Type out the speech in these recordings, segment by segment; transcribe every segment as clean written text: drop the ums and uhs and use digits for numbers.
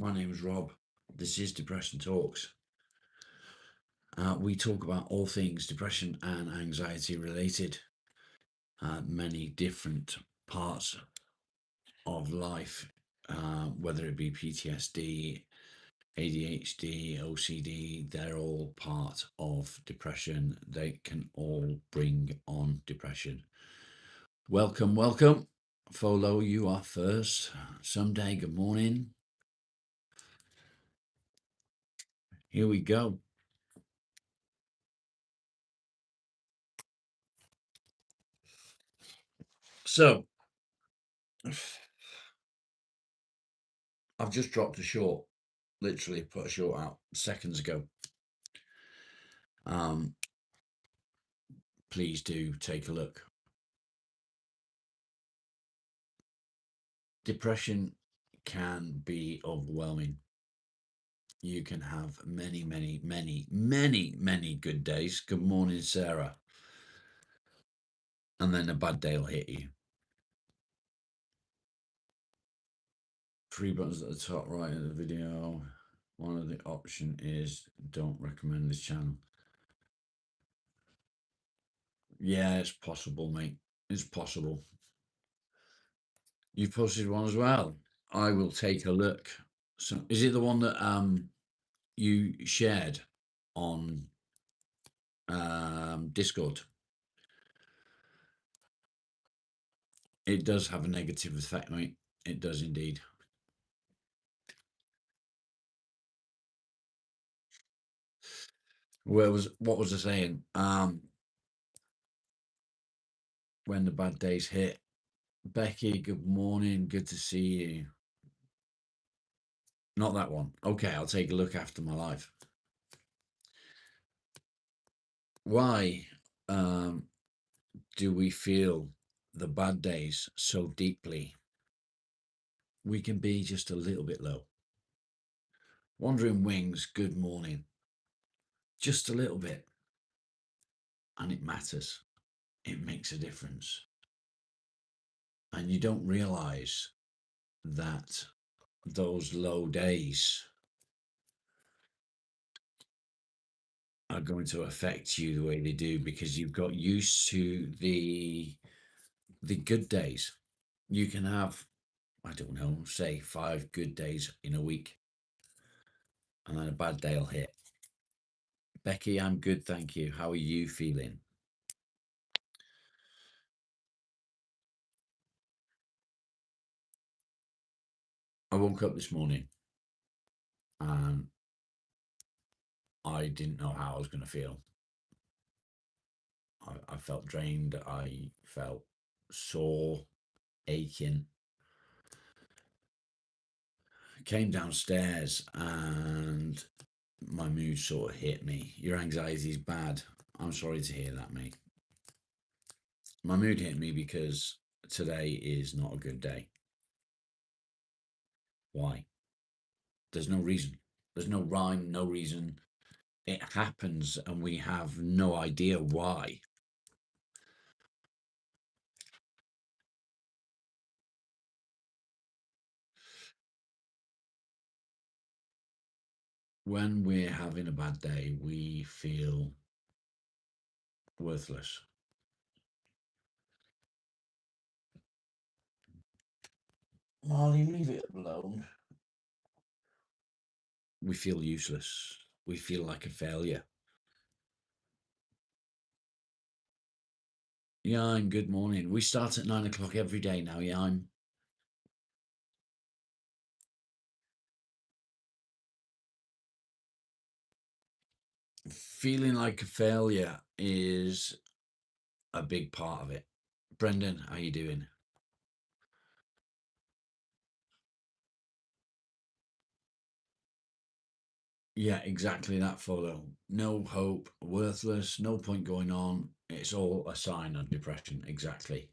My name is Rob. This is Depression Talks. We talk about all things depression and anxiety related, many different parts of life, whether it be PTSD, ADHD, OCD, they're all part of depression. They can all bring on depression. Welcome, welcome. Folo, you are first. Someday, good morning. Here we go. So, I've just dropped a short, literally put a short out seconds ago. Please do take a look. Depression can be overwhelming. You can have many, many, many, many, many good days. Good morning, Sarah. And then a bad day will hit you. 3 buttons at the top right of the video. One of the option is don't recommend this channel. Yeah, it's possible, mate. It's possible. You posted one as well. I will take a look. So is it the one that you shared on Discord? It does have a negative effect, mate. It does indeed. What was I saying? When the bad days hit. Becky, good morning. Good to see you. Not that one. Okay, I'll take a look after my life. Why do we feel the bad days so deeply? We can be just a little bit low. Wandering Wings, good morning. Just a little bit. And it matters. It makes a difference. And you don't realize that those low days are going to affect you the way they do because you've got used to the good days. You can have, I don't know, say 5 good days in a week, and then a bad day will hit. Becky, I'm good, thank you. How are you feeling? I woke up this morning and I didn't know how I was going to feel. I felt drained. I felt sore, aching. Came downstairs and my mood sort of hit me. Your anxiety is bad. I'm sorry to hear that, mate. My mood hit me because today is not a good day. Why? There's no reason. There's no rhyme, no reason. It happens and we have no idea why. When we're having a bad day, we feel worthless. Marley, leave it alone. We feel useless. We feel like a failure. Jan, good morning. We start at 9 o'clock every day now, Jan. Feeling like a failure is a big part of it. Brendan, how you doing? Yeah, exactly that photo. No hope, worthless, no point going on. It's all a sign of depression. Exactly.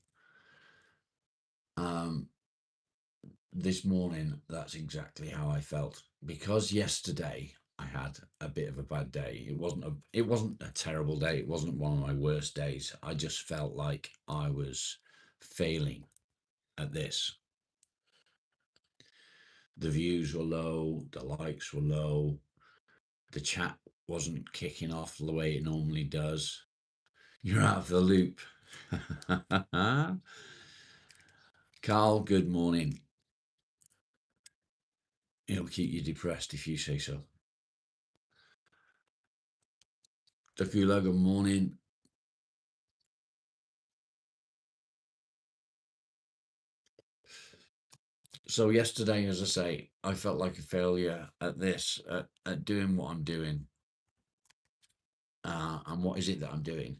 This morning, that's exactly how I felt. Because yesterday I had a bit of a bad day. It wasn't a terrible day. It wasn't one of my worst days. I just felt like I was failing at this. The views were low, the likes were low, the chat wasn't kicking off the way it normally does. You're out of the loop. Carl, good morning. It'll keep you depressed if you say so. Dakula, good morning. So yesterday, as I say, I felt like a failure at this, at doing what I'm doing. And what is it that I'm doing?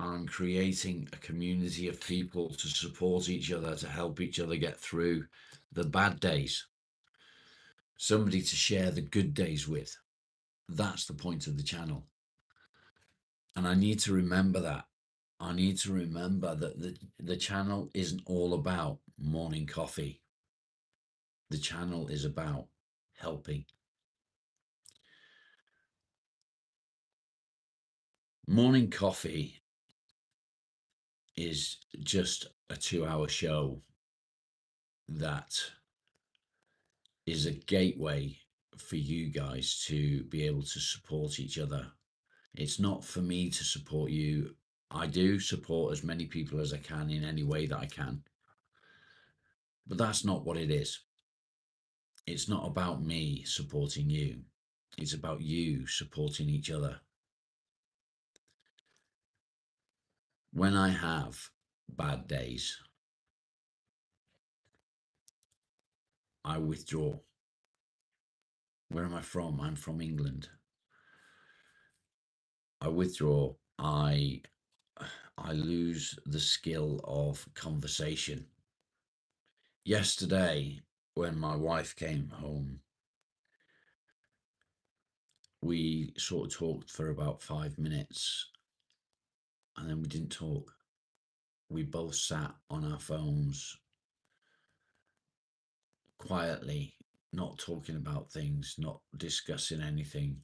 I'm creating a community of people to support each other, to help each other get through the bad days. Somebody to share the good days with. That's the point of the channel. And I need to remember that. I need to remember that the channel isn't all about morning coffee. The channel is about helping. Morning coffee is just a 2-hour show that is a gateway for you guys to be able to support each other. It's not for me to support you. I do support as many people as I can in any way that I can. But that's not what it is. It's not about me supporting you. It's about you supporting each other. When I have bad days, I withdraw. Where am I from? I'm from England. I withdraw. I lose the skill of conversation. Yesterday, when my wife came home, we sort of talked for about 5 minutes and then we didn't talk. We both sat on our phones quietly, not talking about things, not discussing anything.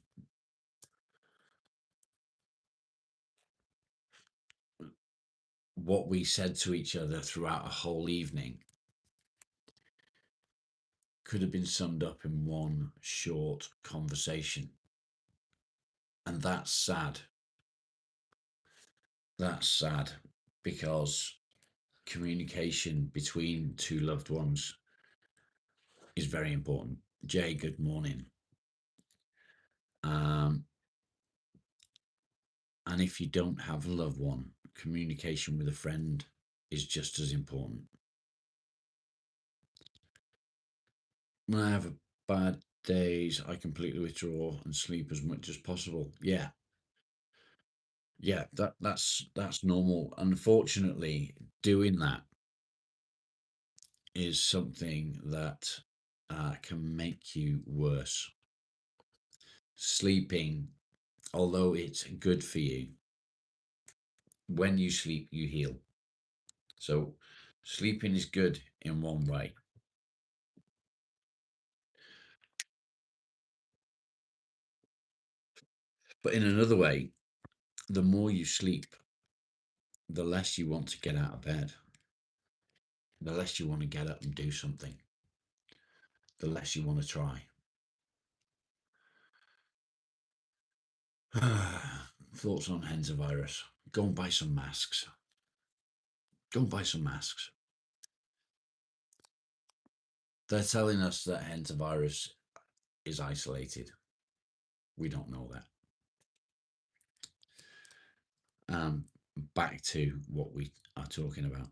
What we said to each other throughout a whole evening could have been summed up in one short conversation. And that's sad. That's sad because communication between two loved ones is very important. Jay, good morning. And if you don't have a loved one, communication with a friend is just as important. When I have bad days, I completely withdraw and sleep as much as possible. Yeah, that's normal. Unfortunately, doing that is something that can make you worse. Sleeping, although it's good for you, when you sleep, you heal. So, sleeping is good in one way. But in another way, the more you sleep, the less you want to get out of bed, the less you want to get up and do something, the less you want to try. Thoughts on henzavirus? Go and buy some masks. Go and buy some masks. They're telling us that henzavirus is isolated. We don't know that. Back to what we are talking about.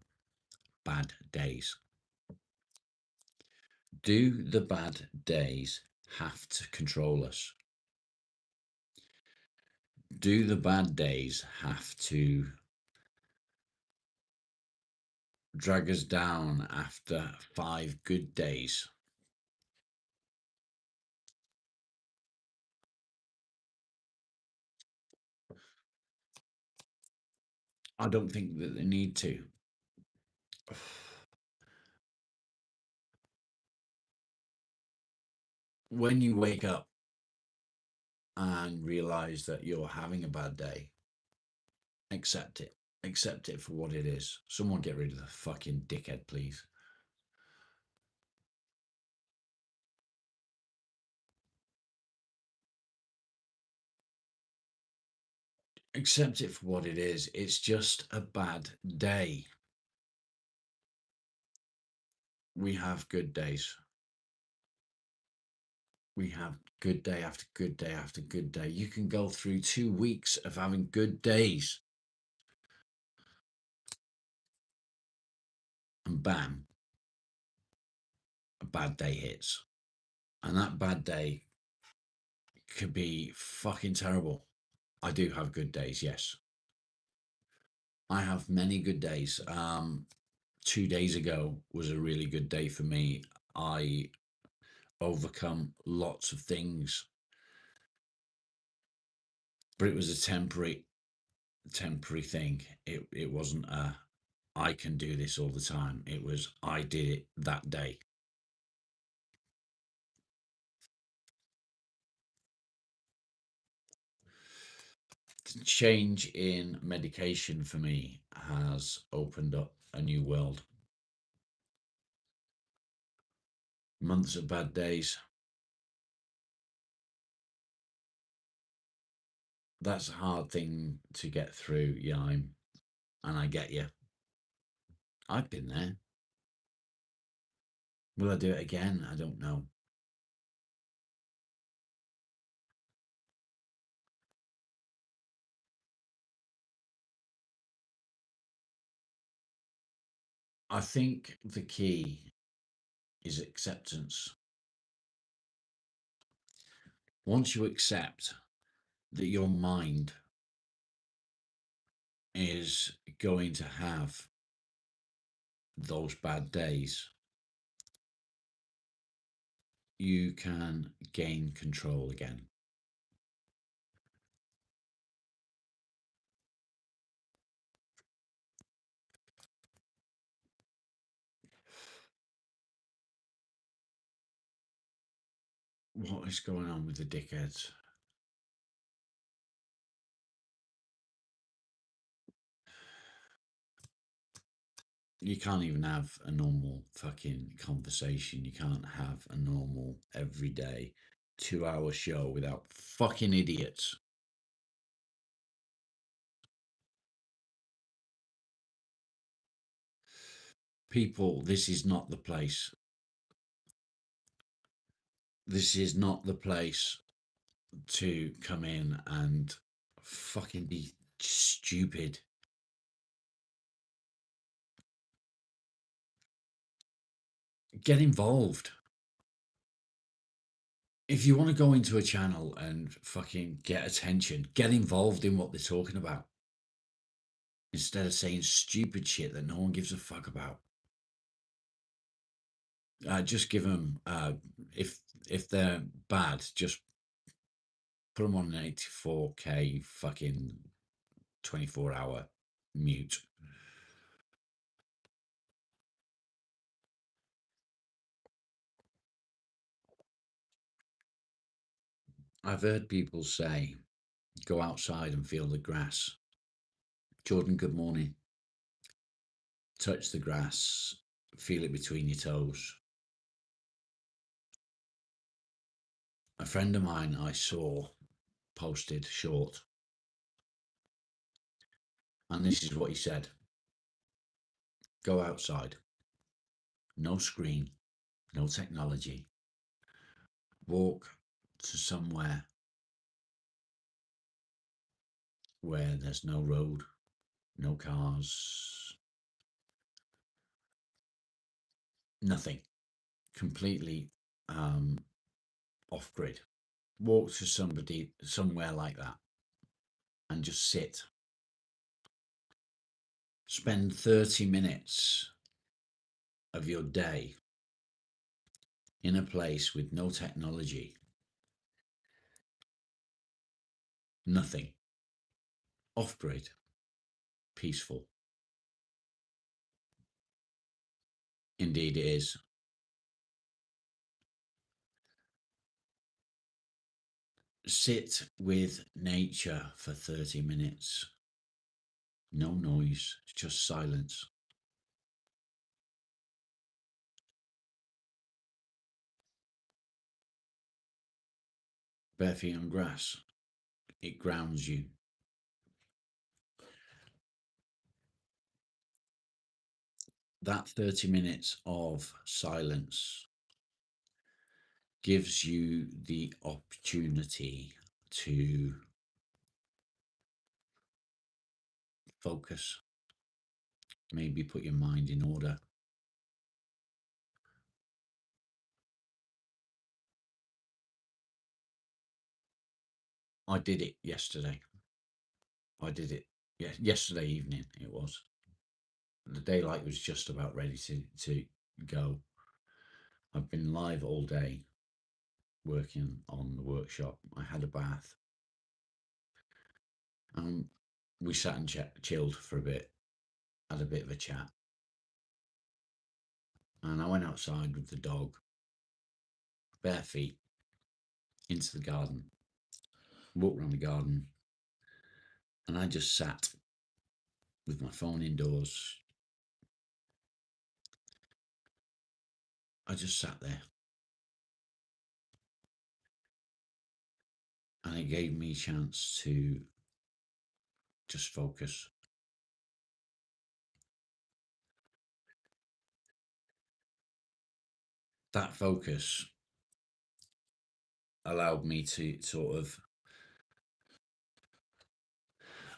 Bad days. Do the bad days have to control us? Do the bad days have to drag us down after 5 good days? I don't think that they need to. When you wake up and realize that you're having a bad day, accept it. Accept it for what it is. Someone get rid of the fucking dickhead, please. Accept it for what it is. It's just a bad day. We have good days. We have good day after good day after good day. You can go through 2 weeks of having good days, and bam, a bad day hits. And that bad day could be fucking terrible. I do have good days, yes. I have many good days. 2 days ago was a really good day for me. I overcome lots of things, but it was a temporary thing. It wasn't a I can do this all the time. It was I did it that day. The change in medication for me has opened up a new world. Months of bad days. That's a hard thing to get through. Yeah, and I get you. I've been there. Will I do it again? I don't know. I think the key is acceptance. Once you accept that your mind is going to have those bad days, you can gain control again. What is going on with the dickheads? You can't even have a normal fucking conversation. You can't have a normal everyday 2 hour show without fucking idiots. People, this is not the place. This is not the place to come in and fucking be stupid. Get involved. If you want to go into a channel and fucking get attention, get involved in what they're talking about instead of saying stupid shit that no one gives a fuck about. Just give them, if they're bad, just put them on an 84K fucking 24-hour mute. I've heard people say, go outside and feel the grass. Jordan, good morning. Touch the grass, feel it between your toes. A friend of mine I saw posted short, and this is what he said: go outside, no screen, no technology, walk to somewhere where there's no road, no cars, nothing, completely off grid. Walk to somewhere like that and just sit. Spend 30 minutes of your day in a place with no technology, nothing, off grid, peaceful. Indeed, it is. Sit with nature for 30 minutes. No noise, just silence. Bare feet on grass. It grounds you. that 30 minutes of silence gives you the opportunity to focus, maybe put your mind in order. I did it yesterday. I did it yesterday evening. It was the daylight was just about ready to go. I've been live all day working on the workshop. I had a bath. We sat and chilled for a bit, had a bit of a chat, and I went outside with the dog, bare feet, into the garden, walked around the garden, and I just sat with my phone indoors. I just sat there, and it gave me a chance to just focus. That focus allowed me to sort of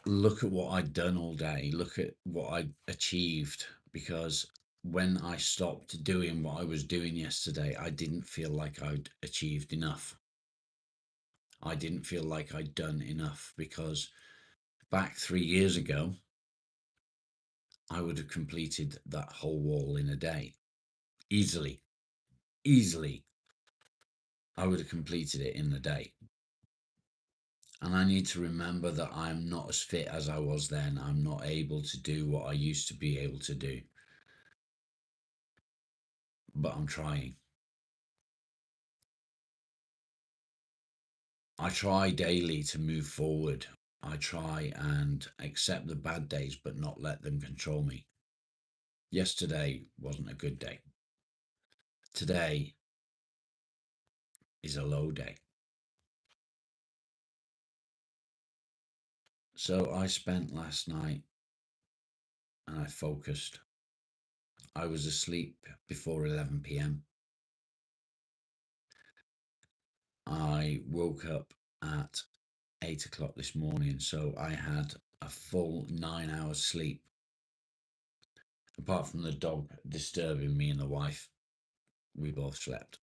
look at what I'd done all day, look at what I'd achieved, because when I stopped doing what I was doing yesterday, I didn't feel like I'd achieved enough. I didn't feel like I'd done enough, because back 3 years ago, I would have completed that whole wall in a day. Easily. Easily. I would have completed it in a day. And I need to remember that I'm not as fit as I was then. I'm not able to do what I used to be able to do. But I'm trying. I try daily to move forward. I try and accept the bad days, but not let them control me. Yesterday wasn't a good day. Today is a low day. So I spent last night and I focused. I was asleep before 11 p.m. I woke up at 8 o'clock this morning, so I had a full 9 hours sleep. Apart from the dog disturbing me and the wife, we both slept.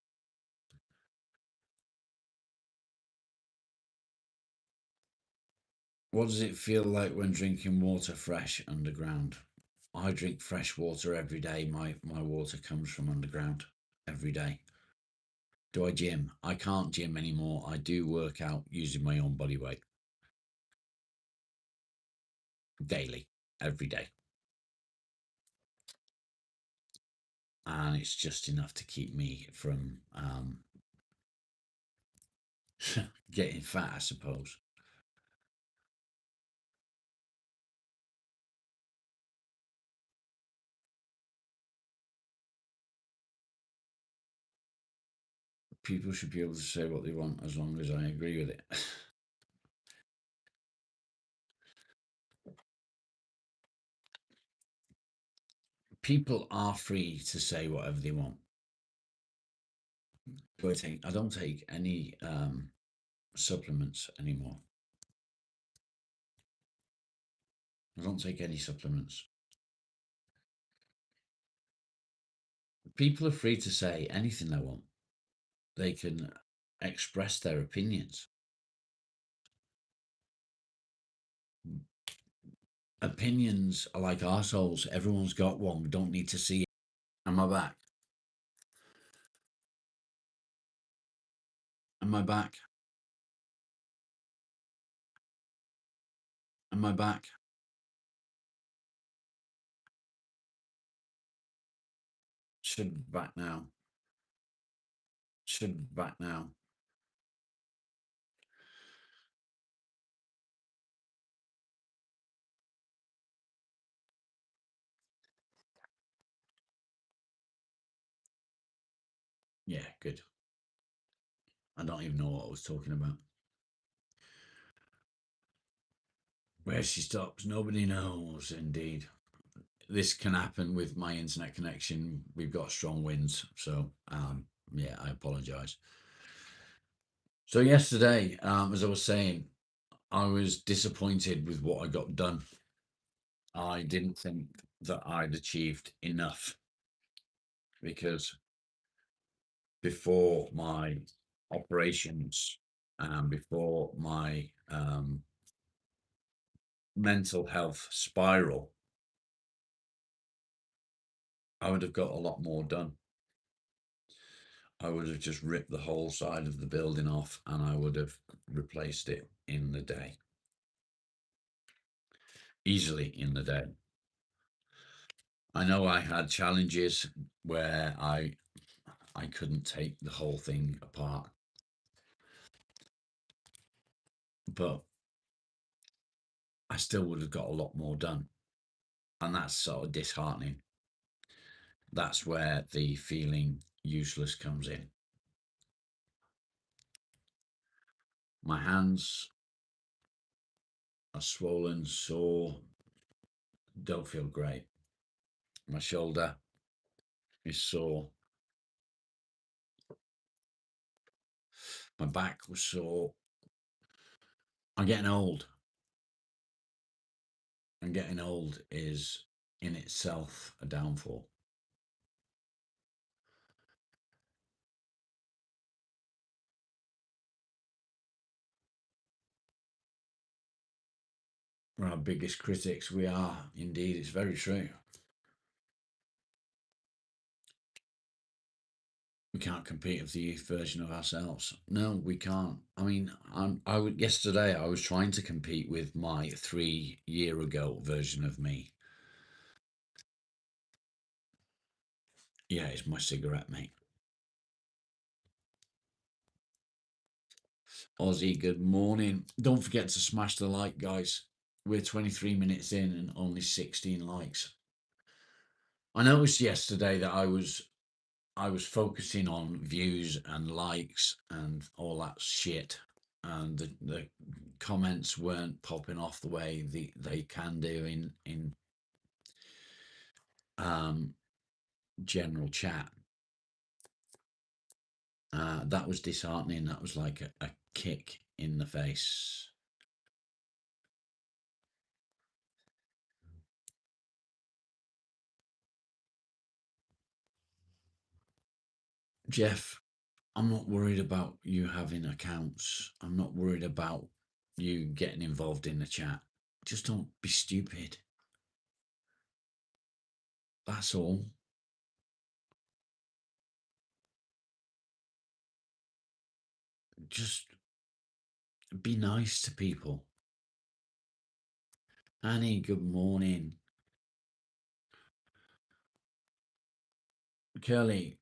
What does it feel like when drinking water fresh underground? I drink fresh water every day. My water comes from underground every day. Do I gym? I can't gym anymore. I do work out using my own body weight daily, every day. And it's just enough to keep me from getting fat, I suppose. People should be able to say what they want as long as I agree with it. People are free to say whatever they want. I don't take any supplements anymore. I don't take any supplements. People are free to say anything they want. They can express their opinions. Opinions are like arseholes. Everyone's got one. We don't need to see it. Am I back? Am I back? Am I back? Should be back now. Should be back now. Yeah, good. I don't even know what I was talking about. Where she stops, nobody knows, indeed. this can happen with my internet connection. We've got strong winds, so yeah, I apologise. So yesterday, as I was saying, I was disappointed with what I got done. I didn't think that I'd achieved enough because before my operations and before my mental health spiral, I would have got a lot more done. I would have just ripped the whole side of the building off and I would have replaced it in the day, easily in the day. I know I had challenges where I couldn't take the whole thing apart, but I still would have got a lot more done. And that's sort of disheartening. That's where the feeling useless comes in. My hands are swollen, sore, don't feel great. My shoulder is sore. My back was sore. I'm getting old. And getting old is in itself a downfall. We're our biggest critics. We are indeed. It's very true. We can't compete with the youth version of ourselves. No, we can't. I mean, yesterday I was trying to compete with my 3 year ago version of me. Yeah, it's my cigarette, mate. Aussie, good morning. Don't forget to smash the like, guys. We're 23 minutes in and only 16 likes. I noticed yesterday that I was focusing on views and likes and all that shit, and the comments weren't popping off the way they can do in um, general chat. That was disheartening. That was like a kick in the face. Jeff, I'm not worried about you having accounts. I'm not worried about you getting involved in the chat. Just don't be stupid. That's all. Just be nice to people. Annie, good morning. Curly,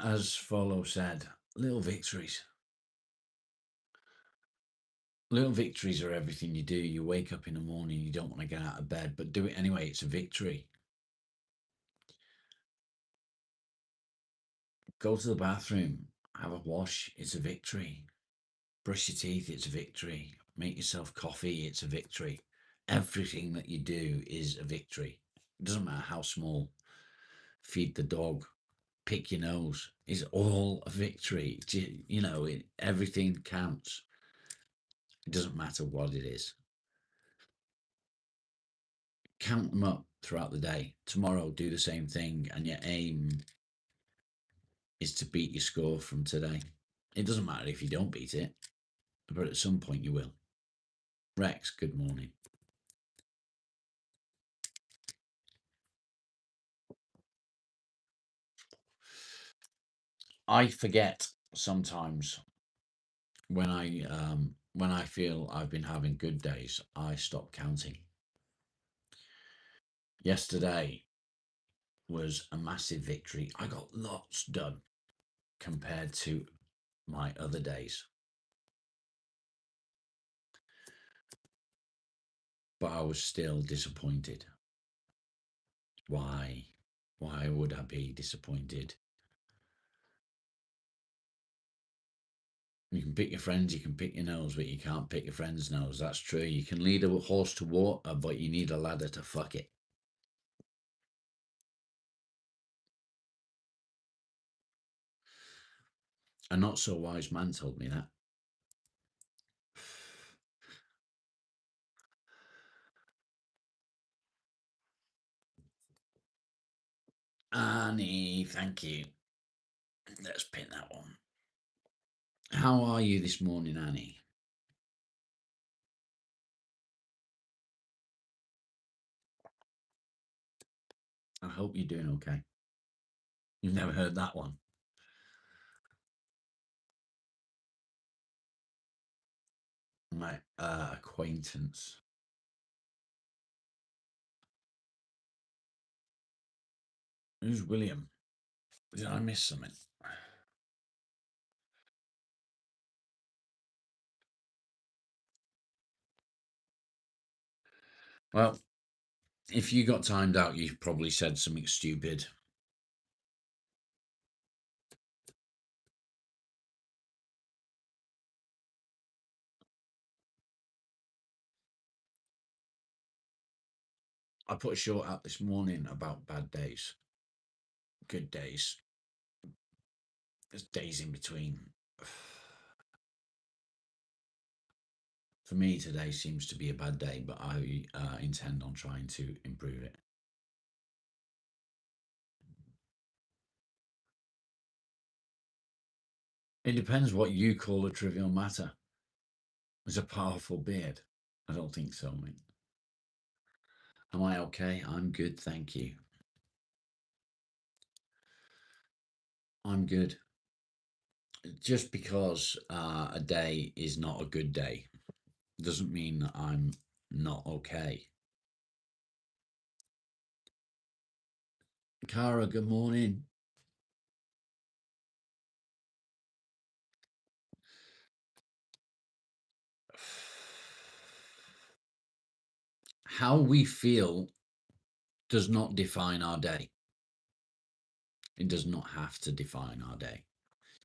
as Follow said, little victories. Little victories are everything you do. You wake up in the morning, you don't want to get out of bed, but do it anyway. It's a victory. Go to the bathroom, have a wash. It's a victory. Brush your teeth. It's a victory. Make yourself coffee. It's a victory. Everything that you do is a victory. It doesn't matter how small. Feed the dog, pick your nose. It's all a victory. Everything counts. It doesn't matter what it is. Count them up throughout the day. Tomorrow, do the same thing, and your aim is to beat your score from today. It doesn't matter if you don't beat it, but at some point you will. Rex, good morning. I forget sometimes when I feel I've been having good days, I stop counting. Yesterday was a massive victory. I got lots done compared to my other days. But I was still disappointed. Why? Why would I be disappointed? You can pick your friends, you can pick your nose, but you can't pick your friend's nose. That's true. You can lead a horse to water, but you need a ladder to fuck it. A not so wise man told me that. Annie, thank you. Let's pin that one. How are you this morning, Annie? I hope you're doing okay. You've never heard that one. My acquaintance. Who's William? Did I miss something? Well, if you got timed out, you probably said something stupid. I put a short out this morning about bad days, good days. There's days in between. For me, today seems to be a bad day, but I intend on trying to improve it. It depends what you call a trivial matter. It's a powerful beard. I don't think so, mate. Am I okay? I'm good, thank you. I'm good. Just because a day is not a good day doesn't mean that I'm not okay. Cara, good morning. How we feel does not define our day. It does not have to define our day.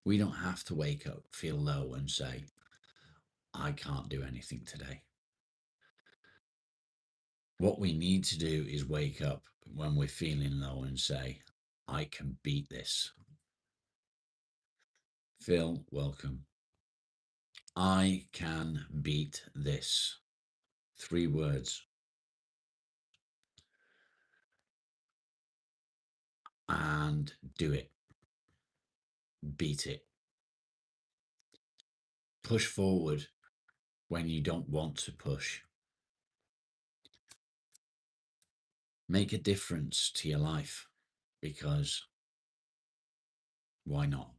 We don't have to wake up, feel low, and say, I can't do anything today. What we need to do is wake up when we're feeling low and say, I can beat this. Phil, welcome. I can beat this. 3 words. And do it. Beat it. Push forward when you don't want to push. Make a difference to your life, because why not?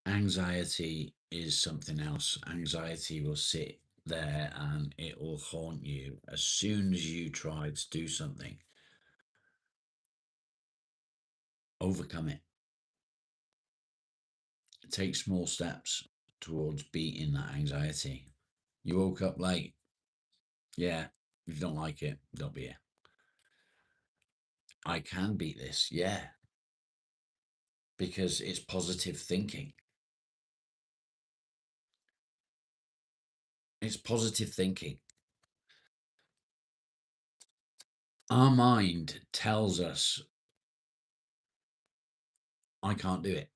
Anxiety is something else. Anxiety will sit there and it will haunt you as soon as you try to do something. Overcome it. Take small steps towards beating that anxiety. You woke up late. Yeah. If you don't like it, don't be here. I can beat this. Yeah. Because it's positive thinking. It's positive thinking. Our mind tells us, I can't do it.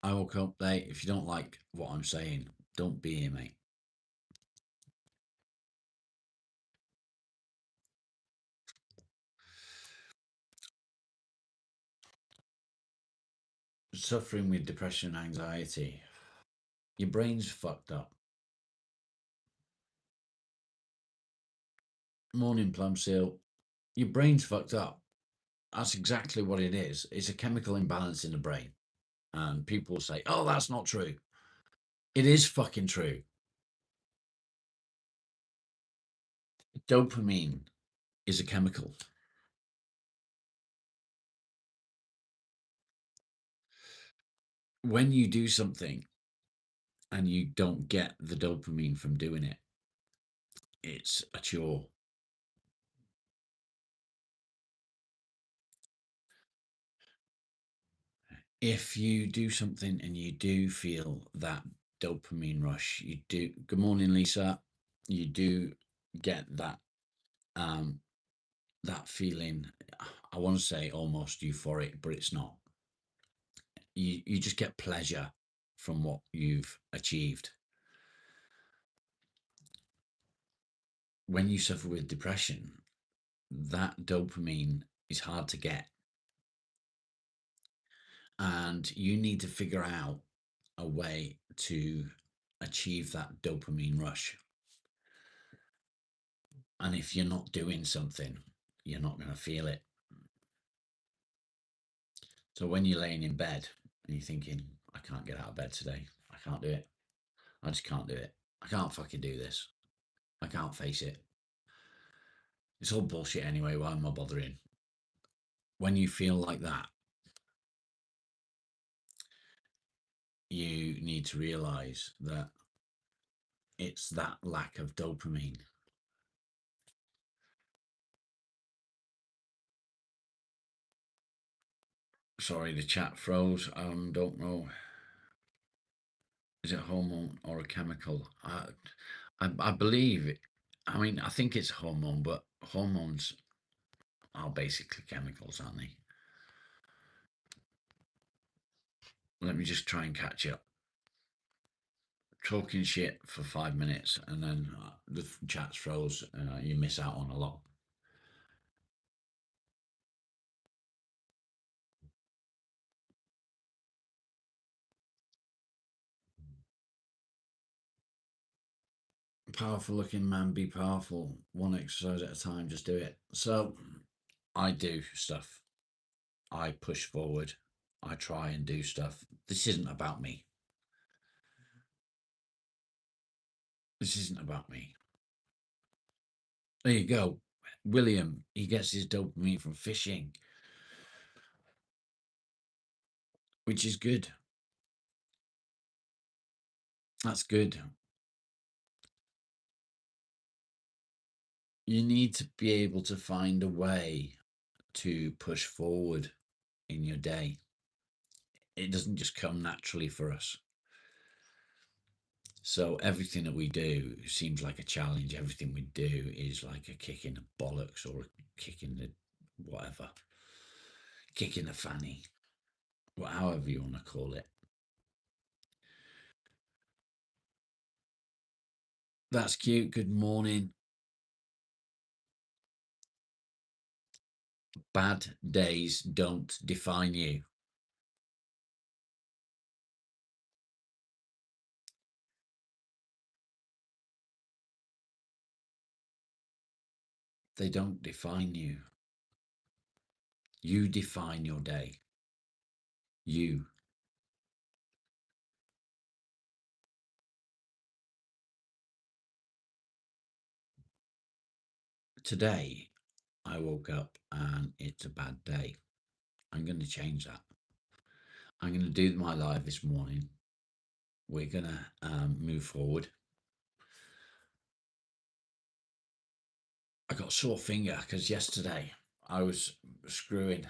I woke up late. If you don't like what I'm saying, don't be here, mate. Suffering with depression and anxiety, your brain's fucked up. Morning, Plum Seal. Your brain's fucked up. That's exactly what it is. It's a chemical imbalance in the brain. And people say, oh, that's not true. It is fucking true. Dopamine is a chemical. When you do something and you don't get the dopamine from doing it, it's a chore. If you do something and you do feel that dopamine rush, you do. Good morning, Lisa. You do get um, that feeling. I want to say almost euphoric, but it's not. You just get pleasure from what you've achieved. When you suffer with depression, that dopamine is hard to get, and you need to figure out a way to achieve that dopamine rush. And if you're not doing something, you're not going to feel it. So when you're laying in bed and you're thinking, I can't get out of bed today, I can't do it, I just can't do it, I can't fucking do this, I can't face it, it's all bullshit anyway, why am I bothering? When you feel like that, you need to realize that it's that lack of dopamine. Sorry, the chat froze. Don't know. Is it a hormone or a chemical? I believe it. I mean, I think it's a hormone, but hormones are basically chemicals, aren't they? Let me just try and catch up. Talking shit for 5 minutes and then the chat's froze. You miss out on a lot. Powerful looking man, be powerful. One exercise at a time, just do it. So I do stuff. I push forward. I try and do stuff. This isn't about me. This isn't about me. There you go. William, he gets his dopamine from fishing, which is good. That's good. You need to be able to find a way to push forward in your day. It doesn't just come naturally for us. So everything that we do seems like a challenge. Everything we do is like a kick in the bollocks or a kick in the whatever, kick in the fanny, however you want to call it. That's cute. Good morning. Bad days don't define you. They don't define you. You define your day. You. Today, I woke up and it's a bad day. I'm going to change that. I'm going to do my live this morning. We're going to move forward. I got a sore finger because yesterday I was screwing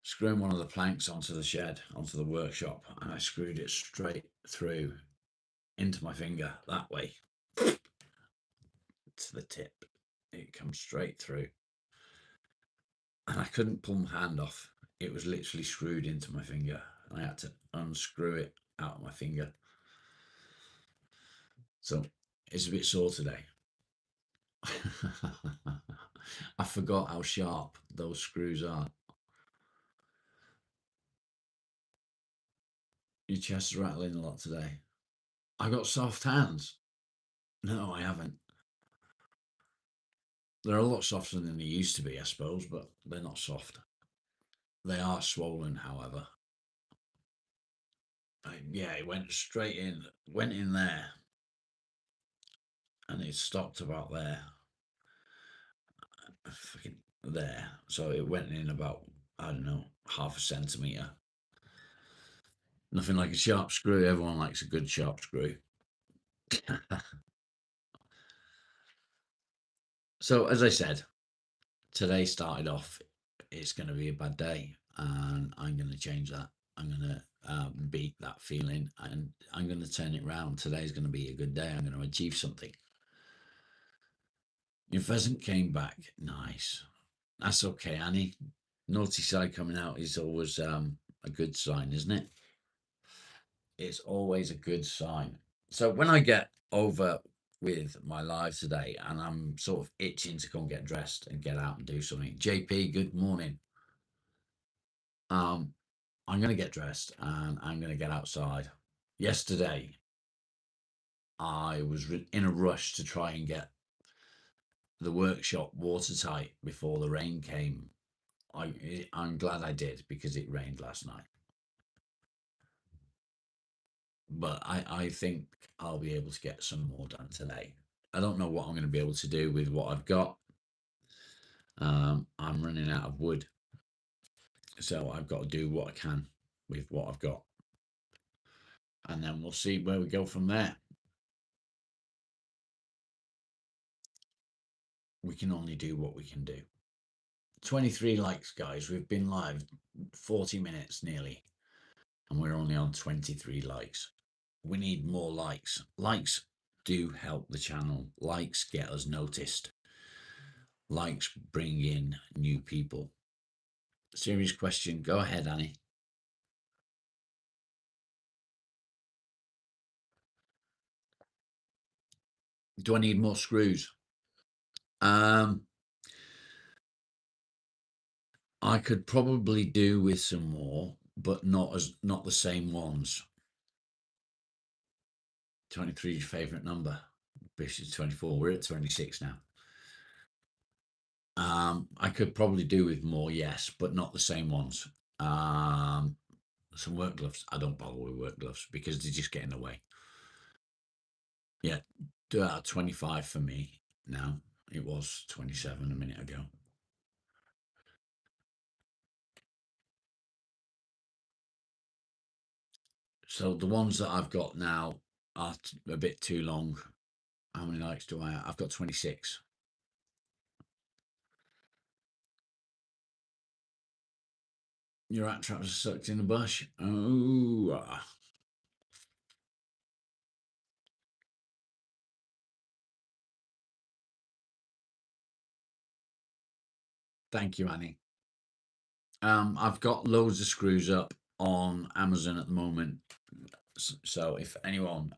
screwing one of the planks onto the shed, onto the workshop, and I screwed it straight through into my finger that way to the tip. It comes straight through. And I couldn't pull my hand off. It was literally screwed into my finger. I had to unscrew it out of my finger. So it's a bit sore today. I forgot how sharp those screws are. Your chest's rattling a lot today. I got soft hands. No, I haven't. They're a lot softer than they used to be, I suppose, but they're not soft. They are swollen, however. Yeah, it went straight in, went in there, and it stopped about there. Fucking there. So it went in about, I don't know, half a centimetre. Nothing like a sharp screw. Everyone likes a good sharp screw. So, as I said, today started off, it's going to be a bad day. and I'm going to change that. I'm going to beat that feeling, and I'm going to turn it around. Today's going to be a good day. I'm going to achieve something. Your pheasant came back. Nice. That's okay, Annie. Naughty side coming out is always a good sign, isn't it? It's always a good sign. So when I get over with my live today and I'm sort of itching to go and get dressed and get out and do something, JP, good morning. I'm going to get dressed and I'm going to get outside. Yesterday, I was in a rush to try and get the workshop watertight before the rain came. I'm glad I did because it rained last night. But I think I'll be able to get some more done today. I don't know what I'm going to be able to do with what I've got. I'm running out of wood, so I've got to do what I can with what I've got, and then we'll see where we go from there. We can only do what we can do. 23 likes, guys. We've been live 40 minutes nearly, and we're only on 23 likes. We need more likes. Likes do help the channel. Likes get us noticed. Likes bring in new people. Serious question. Go ahead, Annie. Do I need more screws? I could probably do with some more, but not the same ones. 23 is your favorite number. This is 24. We're at 26 now. I could probably do with more, yes, but not the same ones. Some work gloves. I don't bother with work gloves because they just get in the way. Yeah, 25 for me now. It was 27 a minute ago. So the ones that I've got now are a bit too long. How many likes do I have? I've got 26. Your rat traps are sucked in the bush. Oh. Thank you, Annie. I've got loads of screws up on Amazon at the moment. So if anyone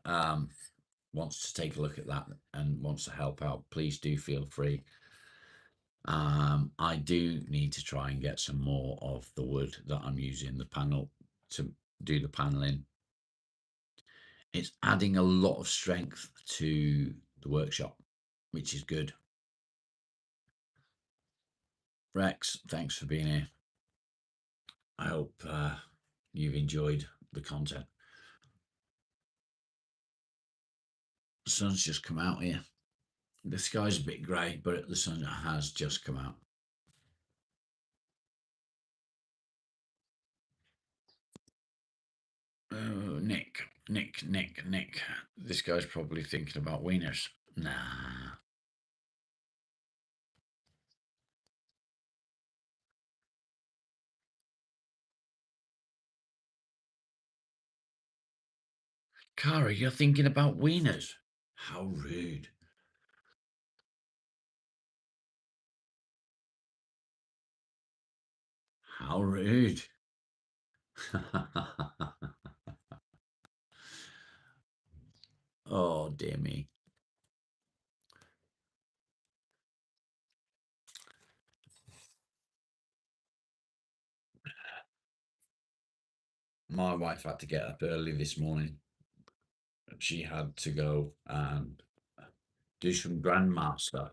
wants to take a look at that and wants to help out, please do feel free. I do need to try and get some more of the wood that I'm using the panel to do the paneling. It's adding a lot of strength to the workshop, which is good. Rex, thanks for being here. I hope you've enjoyed the content. The sun's just come out here. The sky's a bit grey, but the sun has just come out. Oh, Nick. This guy's probably thinking about wieners. Nah. Cara, you're thinking about wieners? How rude. How rude. Oh, dear me. My wife had to get up early this morning. She had to go and do some grandmaster.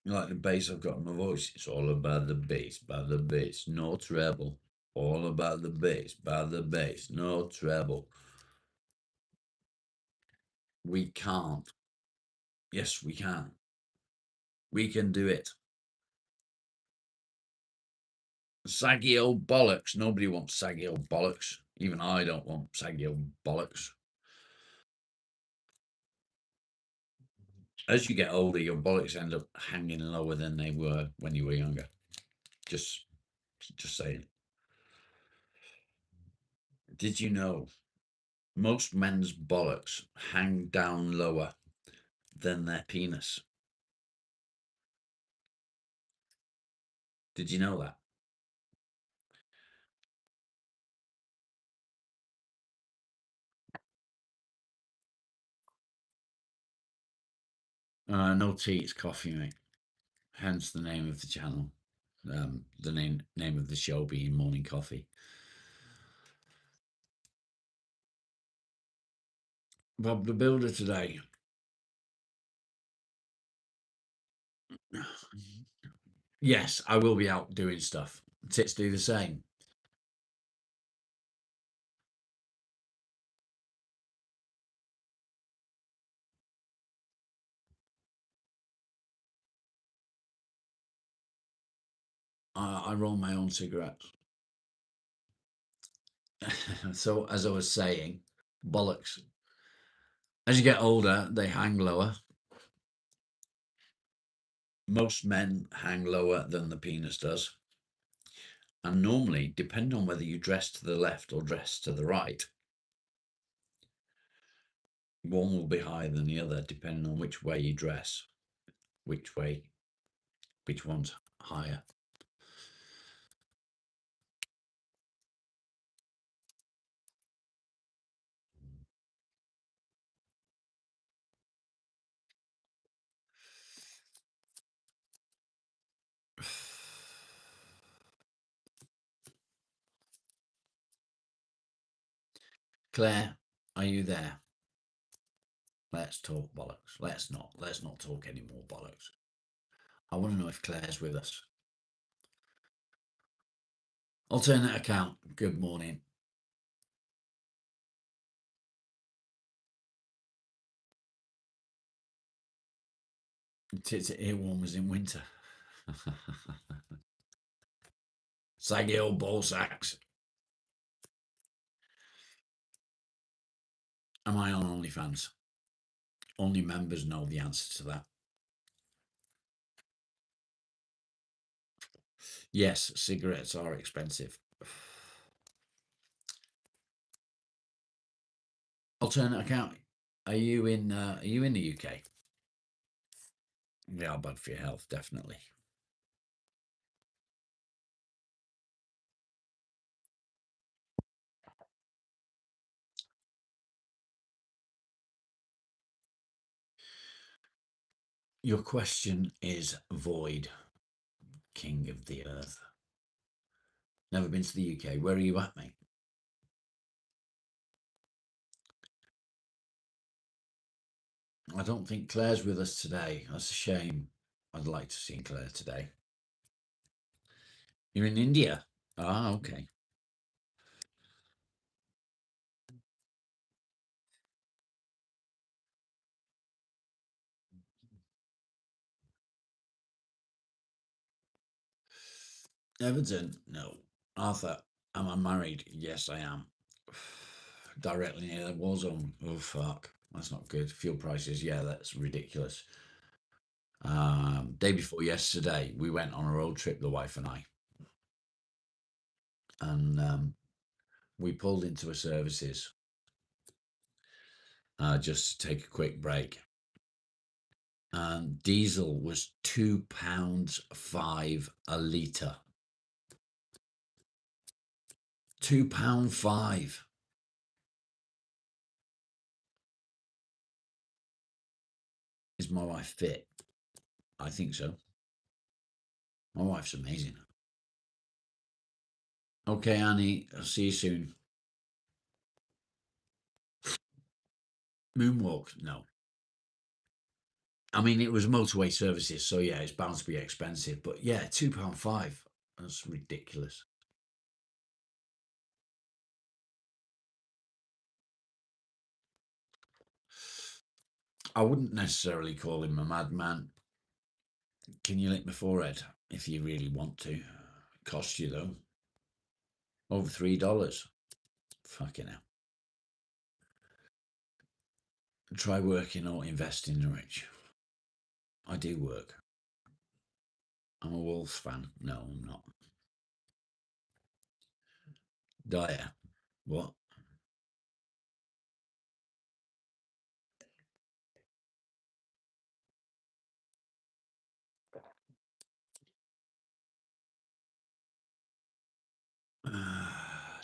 Like the bass I've got in my voice. It's all about the bass, no treble. All about the bass, no treble. We can't. Yes, we can. We can do it. Saggy old bollocks. Nobody wants saggy old bollocks. Even I don't want saggy old bollocks. As you get older, your bollocks end up hanging lower than they were when you were younger. Just, just saying. Did you know most men's bollocks hang down lower than their penis? Did you know that? No tea, it's coffee, mate. Hence the name of the channel. The name of the show being Morning Coffee. Bob the Builder today. Yes, I will be out doing stuff. Tits do the same. I roll my own cigarettes. So, as I was saying, bollocks. As you get older, they hang lower. Most men hang lower than the penis does. And normally, depending on whether you dress to the left or dress to the right, one will be higher than the other, depending on which way you dress, which one's higher. Claire, are you there? Let's talk bollocks. Let's not. Let's not talk any more bollocks. I want to know if Claire's with us. Alternate account. Good morning. Tits at earwarmers in winter. Saggy old ball sacks. Am I on OnlyFans? Only members know the answer to that. Yes, cigarettes are expensive. Alternate account. Are you in the UK? They are bad for your health, definitely. Your question is void, king of the earth. Never been to the UK. Where are you at, mate? I don't think Claire's with us today. That's a shame. I'd like to see Claire today. You're in India? Ah, okay. Everton? No. Arthur, am I married? Yes, I am. Directly near the war zone. Oh, fuck. That's not good. Fuel prices, yeah, that's ridiculous. Day before yesterday, we went on a road trip, the wife and I, and we pulled into a services just to take a quick break. And diesel was £2.5 a litre. £2.5. Is my wife fit? I think so. My wife's amazing. Okay, Annie, I'll see you soon. Moonwalk? No. I mean, it was motorway services, so yeah, it's bound to be expensive. But yeah, £2.5. That's ridiculous. I wouldn't necessarily call him a madman. Can you lick my forehead if you really want to? Cost you though. Over $3. Fucking hell. Try working or investing, rich. I do work. I'm a Wolves fan. No, I'm not. Dyer. What?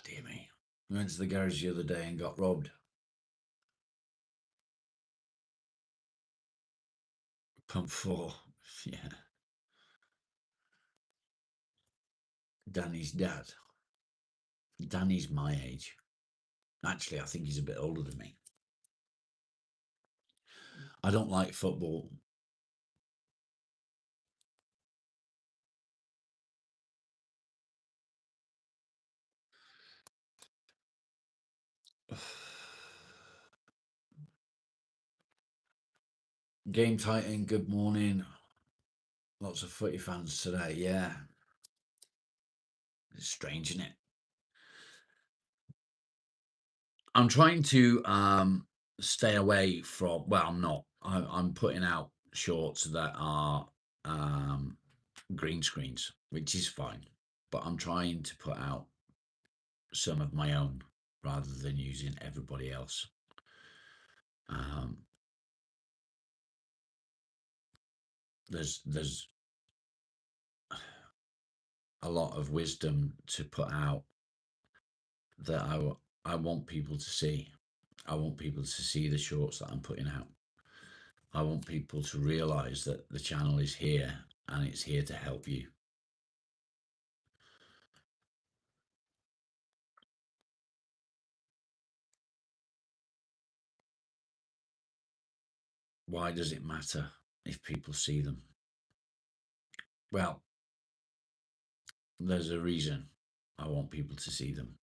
Dear me. I went to the garage the other day and got robbed. Pump 4. Yeah. Danny's dad. Danny's my age. Actually, I think he's a bit older than me. I don't like football. Game Titan, good morning. Lots of footy fans today, yeah. It's strange, isn't it? I'm trying to stay away from, well, I'm not. I'm putting out shorts that are green screens, which is fine. But I'm trying to put out some of my own rather than using everybody else. There's a lot of wisdom to put out that I want people to see. I want people to see the shorts that I'm putting out. I want people to realize that the channel is here and it's here to help you. Why does it matter if people see them? Well, there's a reason I want people to see them.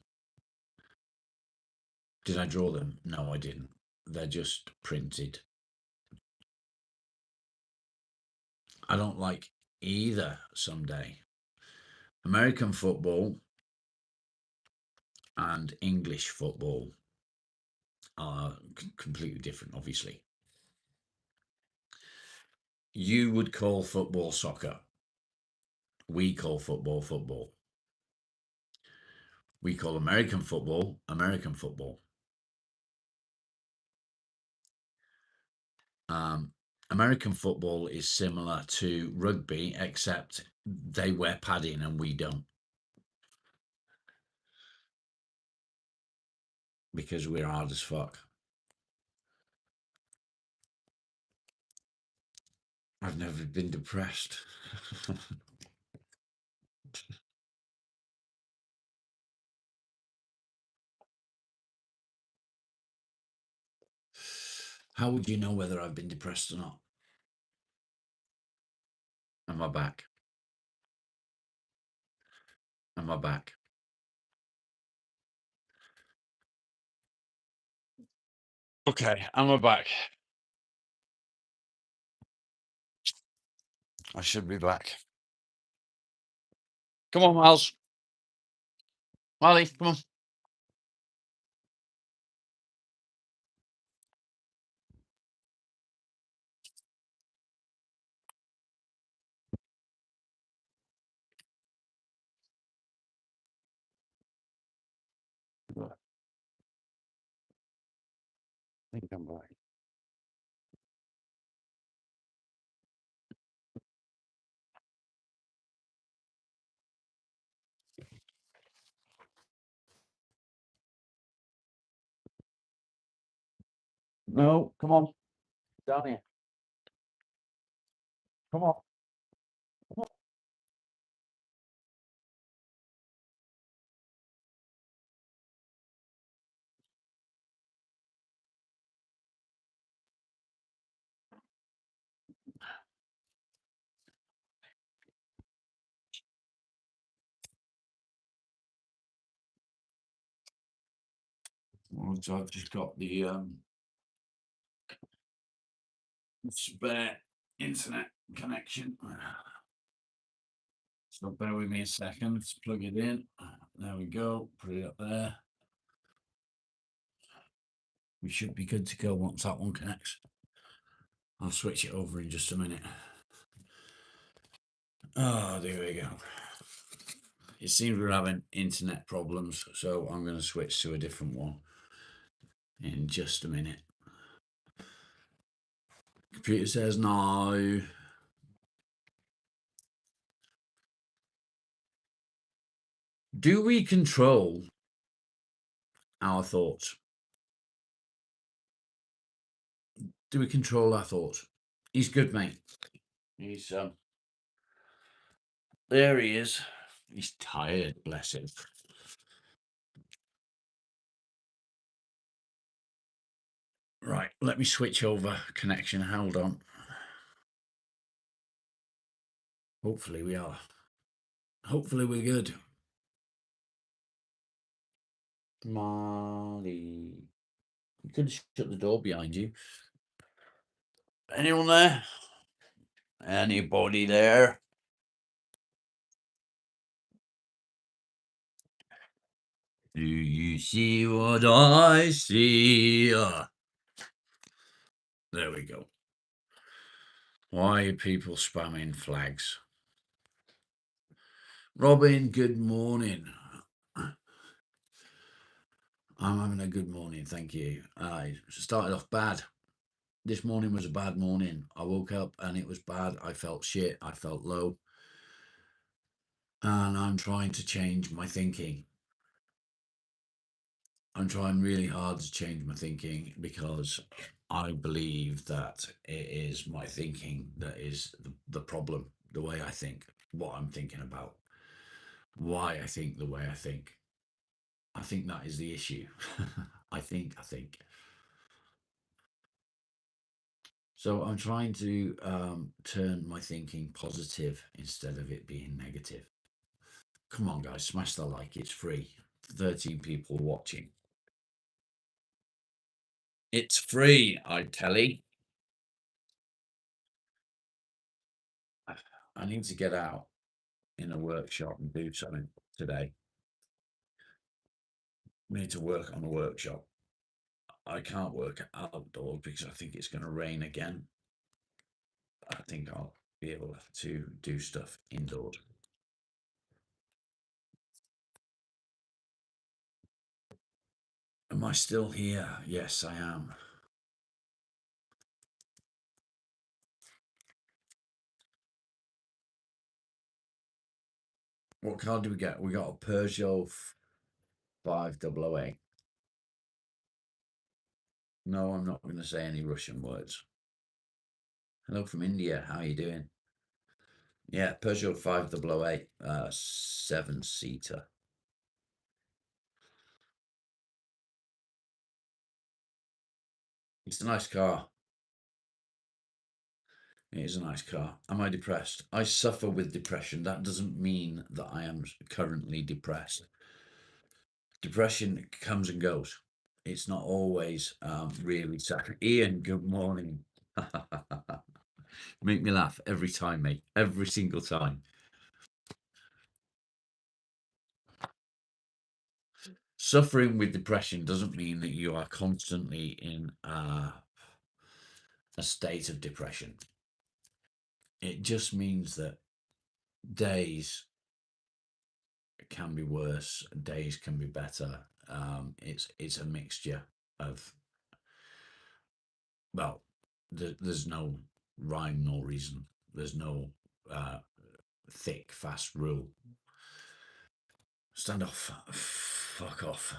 Did I draw them? No, I didn't. They're just printed. I don't like either someday. American football and English football are completely different, obviously. You would call football soccer. We call football football. We call American football American football. American football is similar to rugby, except they wear padding and we don't. Because we're hard as fuck. I've never been depressed. How would you know whether I've been depressed or not? Am I back? Am I back? Okay, am I back? I should be back. Come on, Miles. Miley, come on. I think I'm back. No, come on. Down here. Come on. Well, so I've just got the spare internet connection. So bear with me a second. Let's plug it in. There we go. Put it up there. We should be good to go once that one connects. I'll switch it over in just a minute. Oh, there we go. It seems we're having internet problems, so I'm going to switch to a different one in just a minute. Computer says no. Do we control our thoughts? Do we control our thoughts? He's good, mate. He's there he is. He's tired, bless him. Right, let me switch over connection. Hold on. Hopefully we are. Hopefully we're good. Molly. You could shut the door behind you. Anyone there? Anybody there? Do you see what I see? There we go. Why are people spamming flags? Robin, good morning. I'm having a good morning, thank you. I started off bad. This morning was a bad morning. I woke up and it was bad. I felt shit. I felt low. And I'm trying to change my thinking. I'm trying really hard to change my thinking because I believe that it is my thinking that is the problem, the way I think, what I'm thinking about, why I think the way I think. I think that is the issue. I think. So I'm trying to turn my thinking positive instead of it being negative. Come on, guys, smash the like. It's free. 13 people watching. It's free, I tell you. I need to get out in a workshop and do something today. We need to work on a workshop. I can't work outdoors because I think it's going to rain again. I think I'll be able to do stuff indoors. Am I still here? Yes, I am. What car do we get? We got a Peugeot 5008. No, I'm not going to say any Russian words. Hello from India. How are you doing? Yeah, Peugeot 5008, 7-seater. It's a nice car. It is a nice car. Am I depressed? I suffer with depression. That doesn't mean that I am currently depressed. Depression comes and goes. It's not always really sad. Ian, good morning. Make me laugh every time, mate. Every single time. Suffering with depression doesn't mean that you are constantly in a state of depression. It just means that days can be worse, days can be better. It's a mixture of, well, there's no rhyme nor reason. There's no thick, fast rule. Stand off. Fuck off.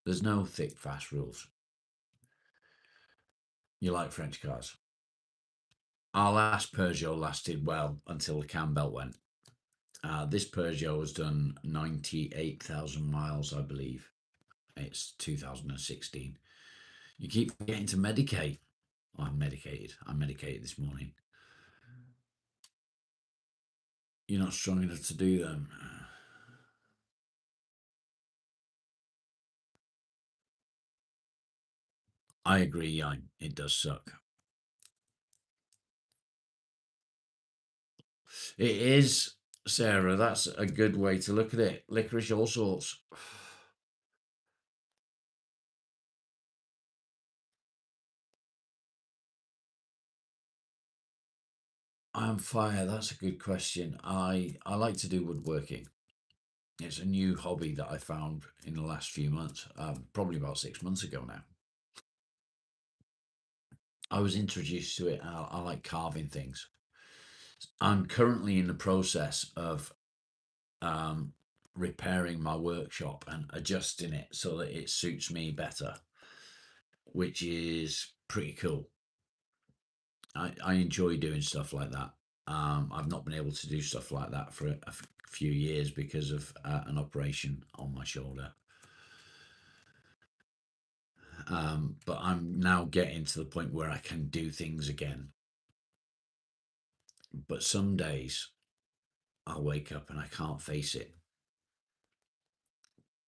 There's no thick, fast rules. You like French cars? Our last Peugeot lasted well until the cam belt went. This Peugeot has done 98,000 miles, I believe. It's 2016. You keep getting to medicate. Oh, I'm medicated. I'm medicated this morning. You're not strong enough to do them. I agree, yeah, it does suck. It is, Sarah. That's a good way to look at it. Licorice, all sorts. I'm fire. That's a good question. I like to do woodworking. It's a new hobby that I found in the last few months, probably about 6 months ago now. I was introduced to it. I like carving things. I'm currently in the process of um, repairing my workshop and adjusting it so that it suits me better, which is pretty cool. I enjoy doing stuff like that. I've not been able to do stuff like that for a few years because of an operation on my shoulder. But I'm now getting to the point where I can do things again. But some days I'll wake up and I can't face it.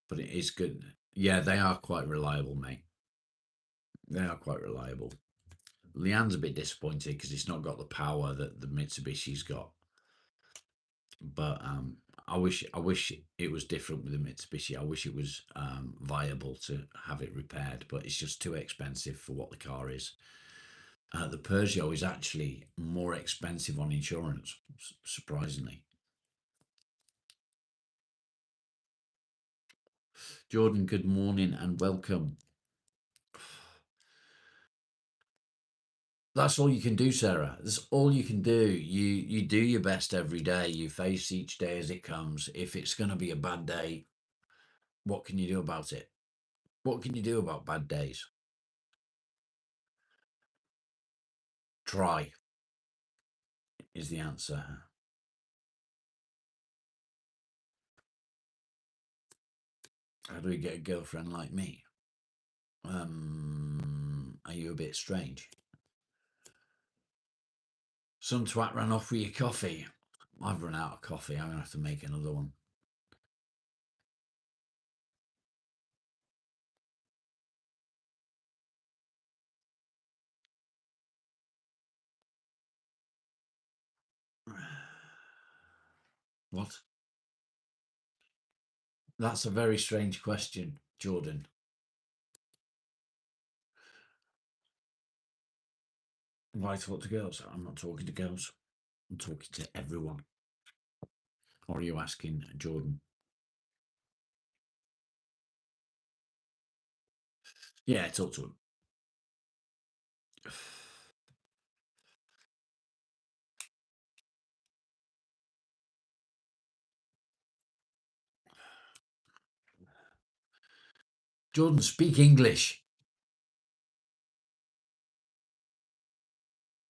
But it is good. Yeah, they are quite reliable, mate. They are quite reliable. Leanne's a bit disappointed because it's not got the power that the Mitsubishi's got. But I wish it was different with the Mitsubishi. I wish it was viable to have it repaired, but it's just too expensive for what the car is. The Peugeot is actually more expensive on insurance, surprisingly. Jordan, good morning and welcome. That's all you can do, Sarah. That's all you can do. You do your best every day. You face each day as it comes. If it's going to be a bad day, what can you do about it? What can you do about bad days? Try is the answer. How do we get a girlfriend like me? Are you a bit strange? Some twat ran off with your coffee. I've run out of coffee. I'm going to have to make another one. What? That's a very strange question, Jordan. Why talk to girls? I'm not talking to girls. I'm talking to everyone. Or are you asking Jordan? Yeah, talk to him. Jordan, speak English.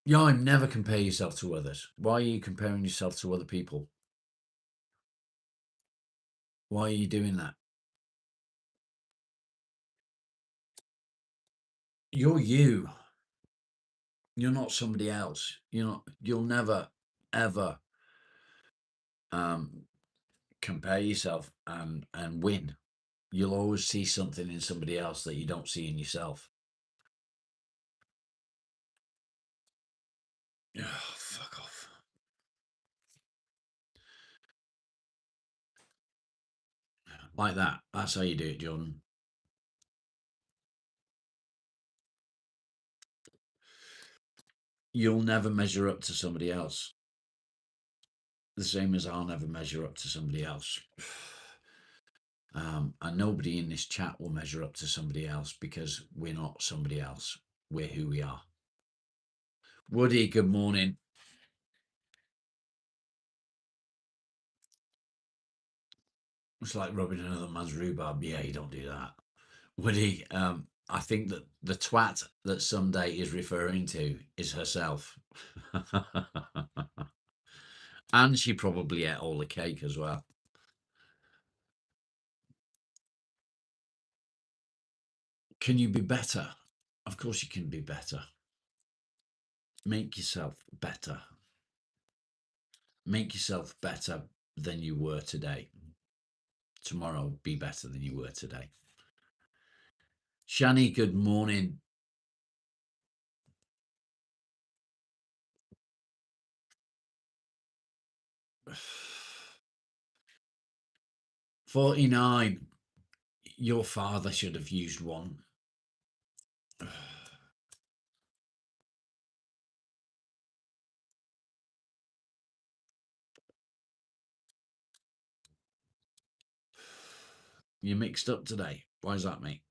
Yeah, never compare yourself to others. Why are you comparing yourself to other people? Why are you doing that? You're you. You're not somebody else. You'll never ever um, compare yourself and win. You'll always see something in somebody else that you don't see in yourself. Oh, fuck off. Like that. That's how you do it, Jordan. You'll never measure up to somebody else. The same as I'll never measure up to somebody else. And nobody in this chat will measure up to somebody else because we're not somebody else. We're who we are. Woody, good morning. It's like rubbing another man's rhubarb. Yeah, you don't do that. Woody, I think that the twat that Sunday is referring to is herself. And she probably ate all the cake as well. Can you be better? Of course you can be better. Make yourself better. Make yourself better than you were today. Tomorrow, be better than you were today. Shani, good morning. $49. Your father should have used one. You mixed up today. Why is that, mate?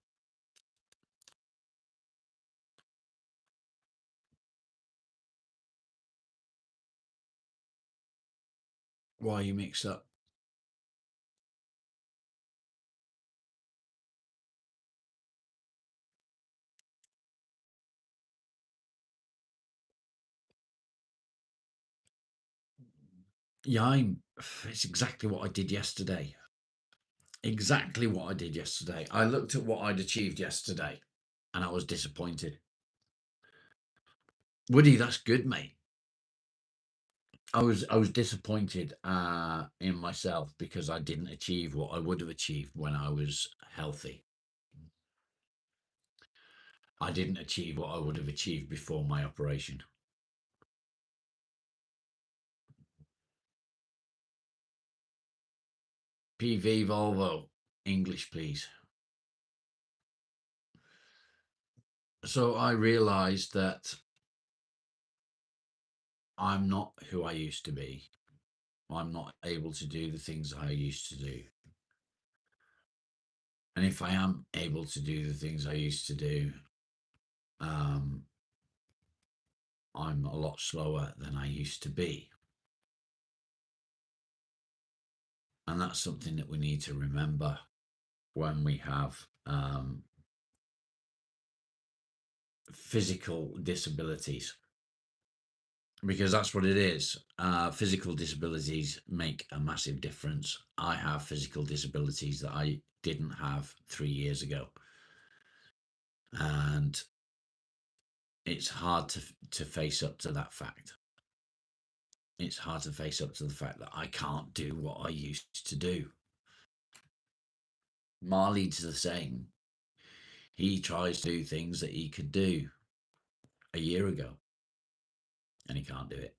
Why are you mixed up? Yeah, it's exactly what I did yesterday. Exactly what I did yesterday. I looked at what I'd achieved yesterday and I was disappointed. Woody, that's good, mate. I was disappointed in myself because I didn't achieve what I would have achieved when I was healthy. I didn't achieve what I would have achieved before my operation. PV Volvo, English, please. So I realized that I'm not who I used to be. I'm not able to do the things I used to do. And if I am able to do the things I used to do, um, I'm a lot slower than I used to be. And that's something that we need to remember when we have physical disabilities, because that's what it is. Physical disabilities make a massive difference. I have physical disabilities that I didn't have 3 years ago. And it's hard to face up to that fact. It's hard to face up to the fact that I can't do what I used to do. Marley's the same. He tries to do things that he could do a year ago, and he can't do it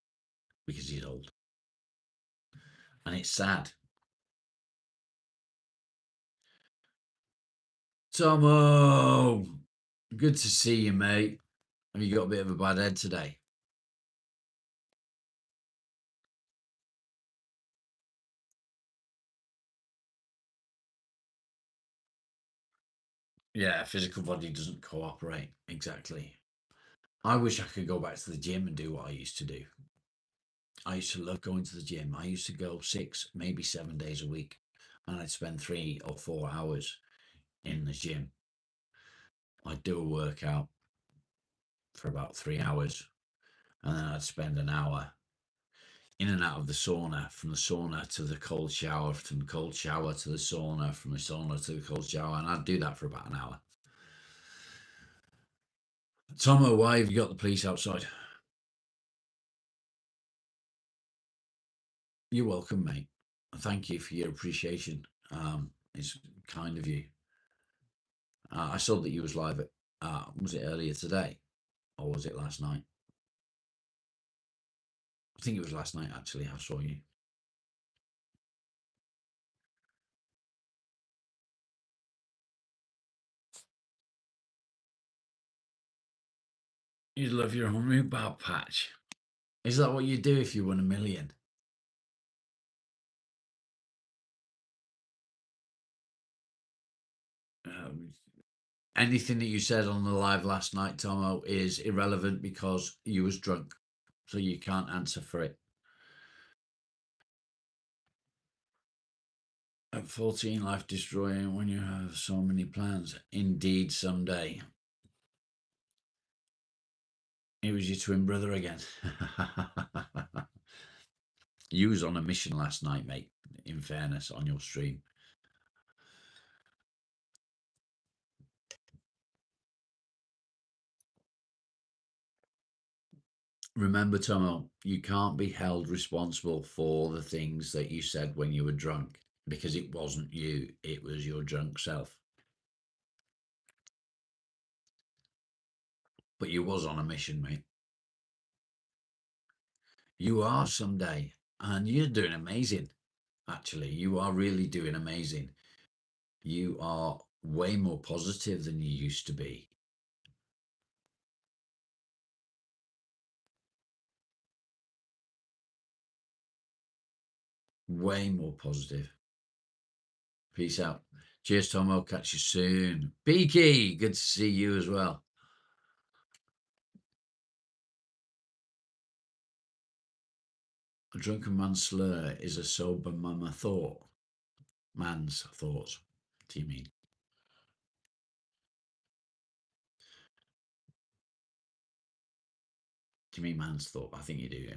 because he's old. And it's sad. Tomo, good to see you, mate. Have you got a bit of a bad head today? Yeah, physical body doesn't cooperate. Exactly. I wish I could go back to the gym and do what I used to do. I used to love going to the gym. I used to go 6, maybe 7 days a week, and I'd spend 3 or 4 hours in the gym. I'd do a workout for about 3 hours, and then I'd spend an hour in and out of the sauna, from the sauna to the cold shower, from the cold shower to the sauna, from the sauna to the cold shower, and I'd do that for about an hour. Tomo, why have you got the police outside? You're welcome, mate. Thank you for your appreciation. It's kind of you. I saw that you was live at, was it earlier today or was it last night? I think it was last night, actually. I saw you. You'd love your own rhubarb patch. Is that what you'd do if you won 1 million? Um, Anything that you said on the live last night, Tomo, is irrelevant because you was drunk, so you can't answer for it. At 14, life destroying when you have so many plans. Indeed, someday. It was your twin brother again. You was on a mission last night, mate, in fairness, on your stream. Remember, Tomo, you can't be held responsible for the things that you said when you were drunk because it wasn't you, it was your drunk self. But you was on a mission, mate. You are someday, and you're doing amazing. Actually, you are really doing amazing. You are way more positive than you used to be. Way more positive. Peace out. Cheers, Tom. I'll catch you soon. Peaky, good to see you as well. A drunken man's slur is a sober mama thought. Man's thoughts. What do you mean? Do you mean man's thought? I think you do, yeah.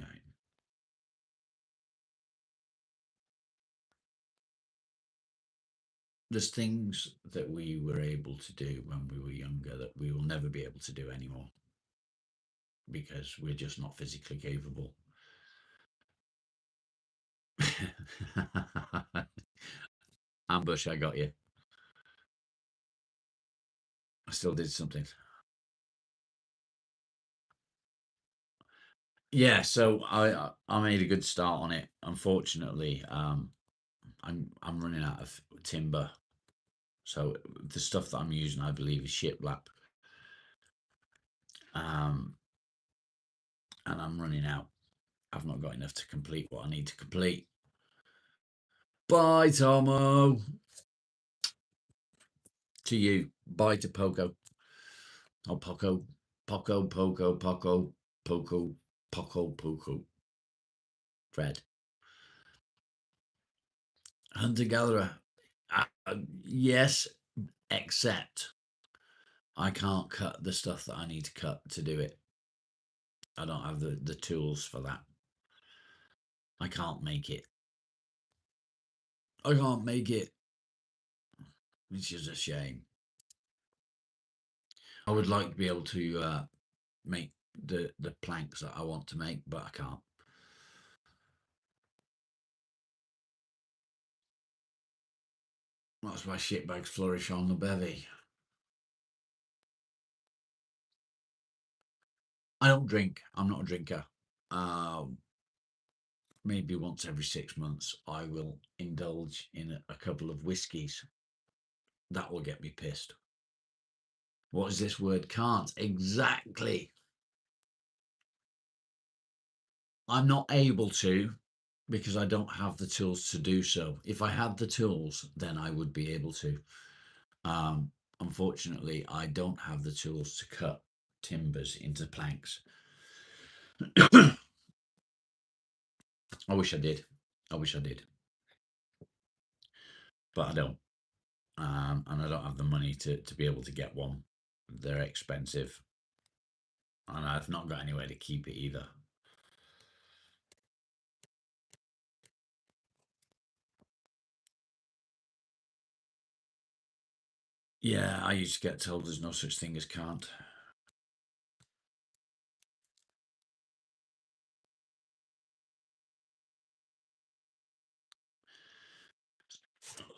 There's things that we were able to do when we were younger that we will never be able to do anymore because we're just not physically capable. Ambush, I got you. I still did something. Yeah, so I made a good start on it. Unfortunately, I'm running out of timber, so the stuff that I'm using, I believe, is shiplap. Um, and I'm running out. I've not got enough to complete what I need to complete. Bye, Tomo. To you. Bye to Poco. Oh, Poco. Poco, Poco, Poco, Poco, Poco, Poco. Fred. Hunter gatherer. Yes, except I can't cut the stuff that I need to cut to do it. I don't have the tools for that. I can't make it. I can't make it. Which is a shame. I would like to be able to make the planks that I want to make, but I can't. That's why shitbags flourish on the bevy. I don't drink. I'm not a drinker. Maybe once every 6 months, I will indulge in a couple of whiskies. That will get me pissed. What is this word? Can't. Exactly. I'm not able to because I don't have the tools to do so. If I had the tools, then I would be able to. Unfortunately, I don't have the tools to cut timbers into planks. I wish I did. I wish I did. But I don't. And I don't have the money to be able to get one. They're expensive. And I've not got anywhere to keep it either. Yeah, I used to get told there's no such thing as can't.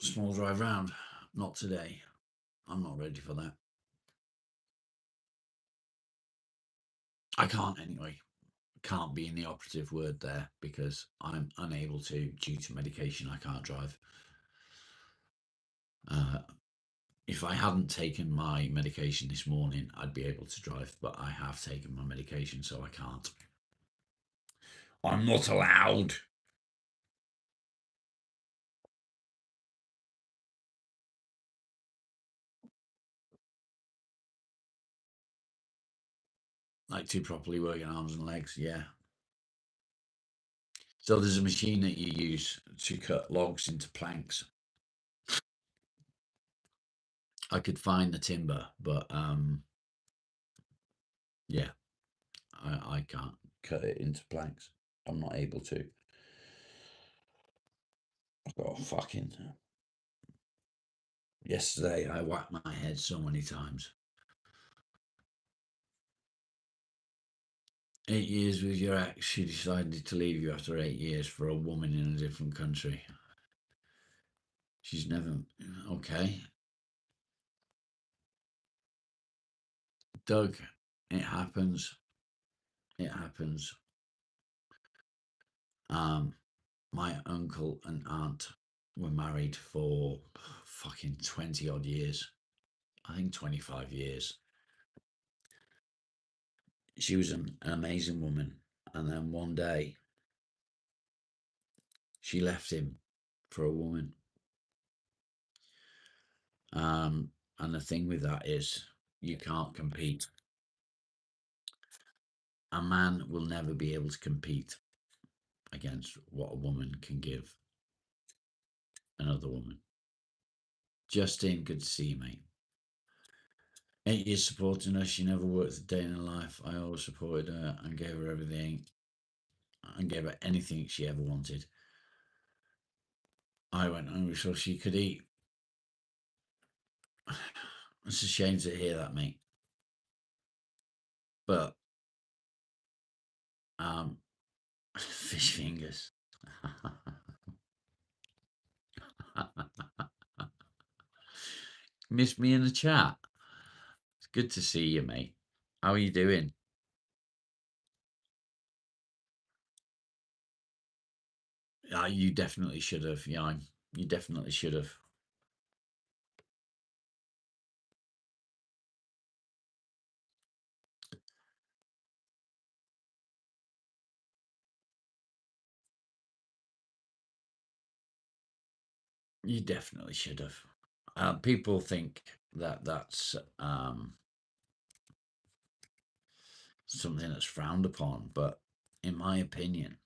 Small drive round. Not today. I'm not ready for that. I can't anyway. Can't be in the operative word there because I'm unable to due to medication. I can't drive. If I hadn't taken my medication this morning, I'd be able to drive, but I have taken my medication, so I can't. I'm not allowed. Like two properly working arms and legs, yeah. So there's a machine that you use to cut logs into planks. I could find the timber, but yeah, I can't cut it into planks. I'm not able to. I've got a fucking. Yesterday, I whacked my head so many times. 8 years with your ex, she decided to leave you after 8 years for a woman in a different country. She's never. Okay. Doug, it happens. It happens. My uncle and aunt were married for fucking 20 odd years. I think 25 years. She was an amazing woman. And then one day, she left him for a woman. And the thing with that is you can't compete. A man will never be able to compete against what a woman can give another woman. Justin, good to see you, mate. 8 years supporting her. She never worked a day in her life. I always supported her and gave her everything and gave her anything she ever wanted. I went hungry so she could eat. It's a shame to hear that, mate. But fish fingers. Miss me in the chat. It's good to see you, mate. How are you doing? You definitely should have. Yeah, you definitely should have. You definitely should have. People think that that's something that's frowned upon, but in my opinion,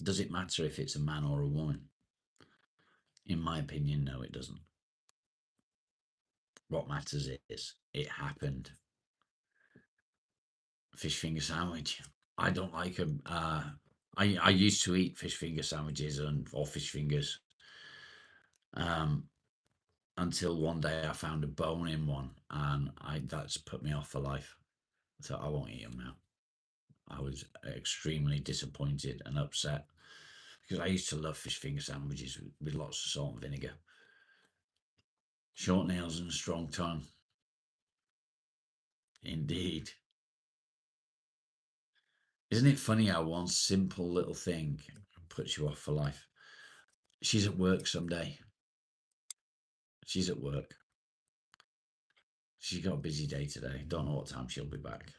does it matter if it's a man or a woman? In my opinion, no, it doesn't. What matters is it happened. Fish finger sandwich. I don't like them. I used to eat fish finger sandwiches or fish fingers until one day I found a bone in one, and that's put me off for life. So I won't eat them now. I was extremely disappointed and upset because I used to love fish finger sandwiches with lots of salt and vinegar. Short nails and a strong tongue. Indeed. Isn't it funny how one simple little thing puts you off for life? She's at work someday. She's at work. She's got a busy day today. Don't know what time she'll be back.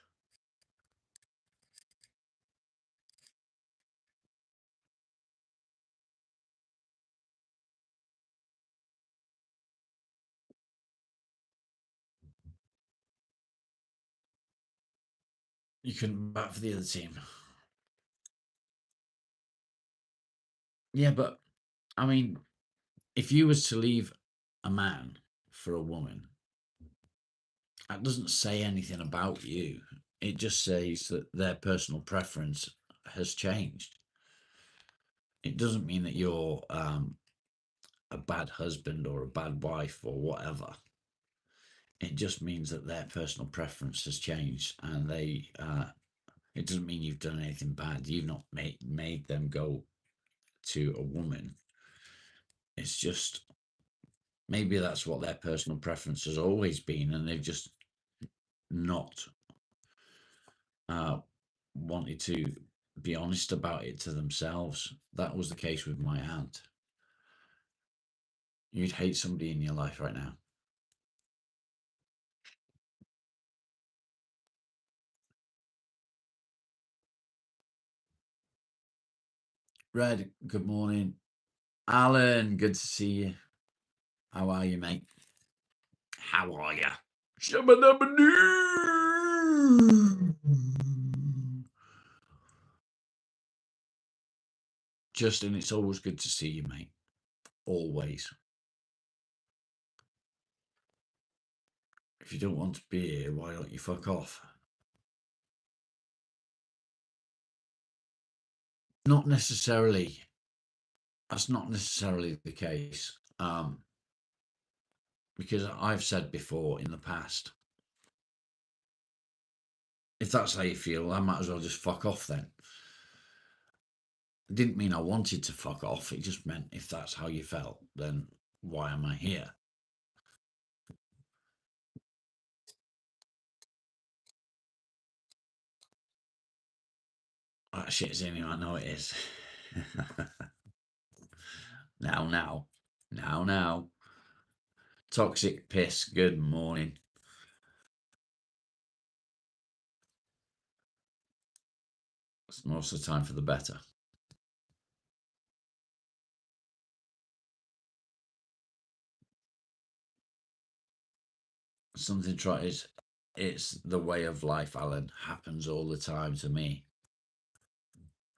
You couldn't bat for the other team. Yeah, but I mean, if you was to leave a man for a woman, that doesn't say anything about you. It just says that their personal preference has changed. It doesn't mean that you're a bad husband or a bad wife or whatever. It just means that their personal preference has changed, and it doesn't mean you've done anything bad. You've not made them go to a woman. It's just maybe that's what their personal preference has always been, and they've just not wanted to be honest about it to themselves. That was the case with my aunt. You'd hate somebody in your life right now. Red, good morning. Alan, good to see you. How are you, mate? How are you? Justin, it's always good to see you, mate. Always. If you don't want to be here, why don't you fuck off? Not necessarily. That's not necessarily the case. Because I've said before in the past, if that's how you feel, I might as well just fuck off then. It didn't mean I wanted to fuck off. It just meant if that's how you felt, then why am I here? That shit's in him, I know it is. Now. Toxic piss, good morning. It's most of the time for the better. Something tries. It's the way of life, Alan. Happens all the time to me.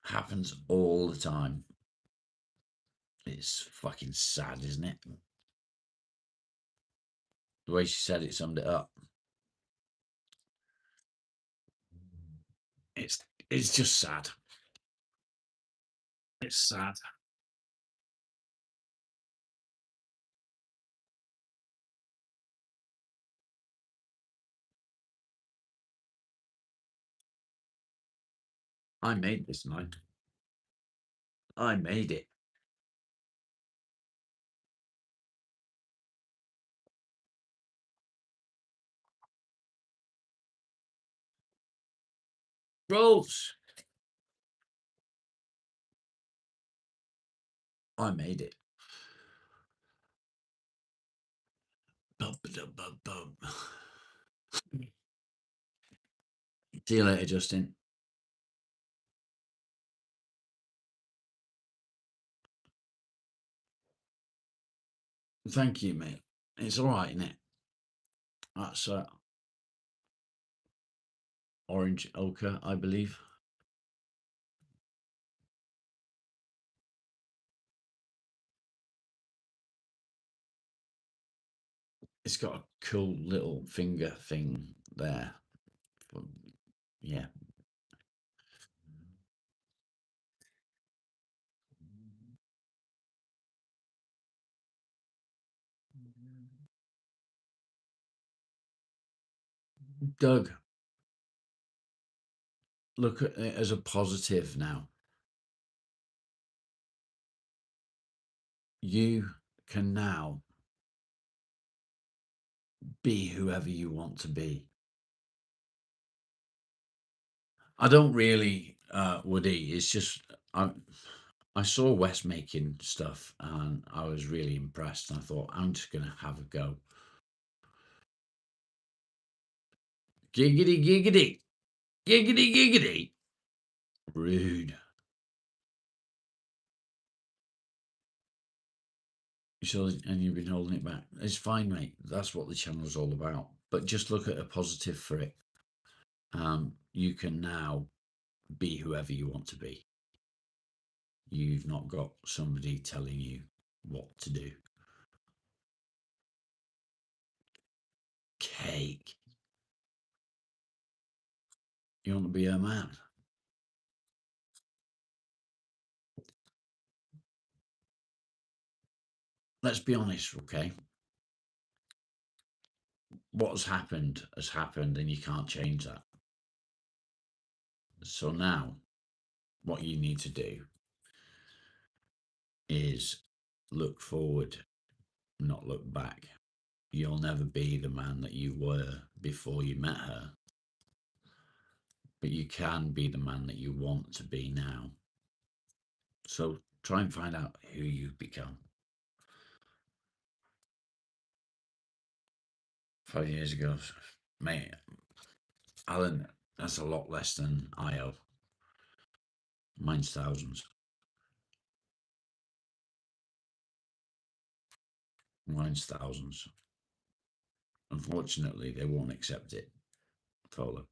Happens all the time. It's fucking sad, isn't it? The way she said it summed it up. It's it's just sad. It's sad. I made this night. I made it. Rolls. I made it. Bum, ba-dum, bum, bum. See you later, Justin. Thank you, mate. It's all right, isn't it? That's orange ochre, I believe. It's got a cool little finger thing there. Yeah. Doug, look at it as a positive now. You can now be whoever you want to be. I don't really, Woody. It's just I saw Wes making stuff and I was really impressed. And I thought I'm just going to have a go. Giggity, giggity, giggity, giggity. Rude. So, and you've been holding it back. It's fine, mate. That's what the channel's all about. But just look at a positive for it. You can now be whoever you want to be. You've not got somebody telling you what to do. Cake. You want to be a man? Let's be honest, okay? What has happened, and you can't change that. So now, what you need to do is look forward, not look back. You'll never be the man that you were before you met her, but you can be the man that you want to be now. So try and find out who you've become. 5 years ago, mate, Alan, that's a lot less than I owe. Mine's thousands. Mine's thousands. Unfortunately, they won't accept it. Tola.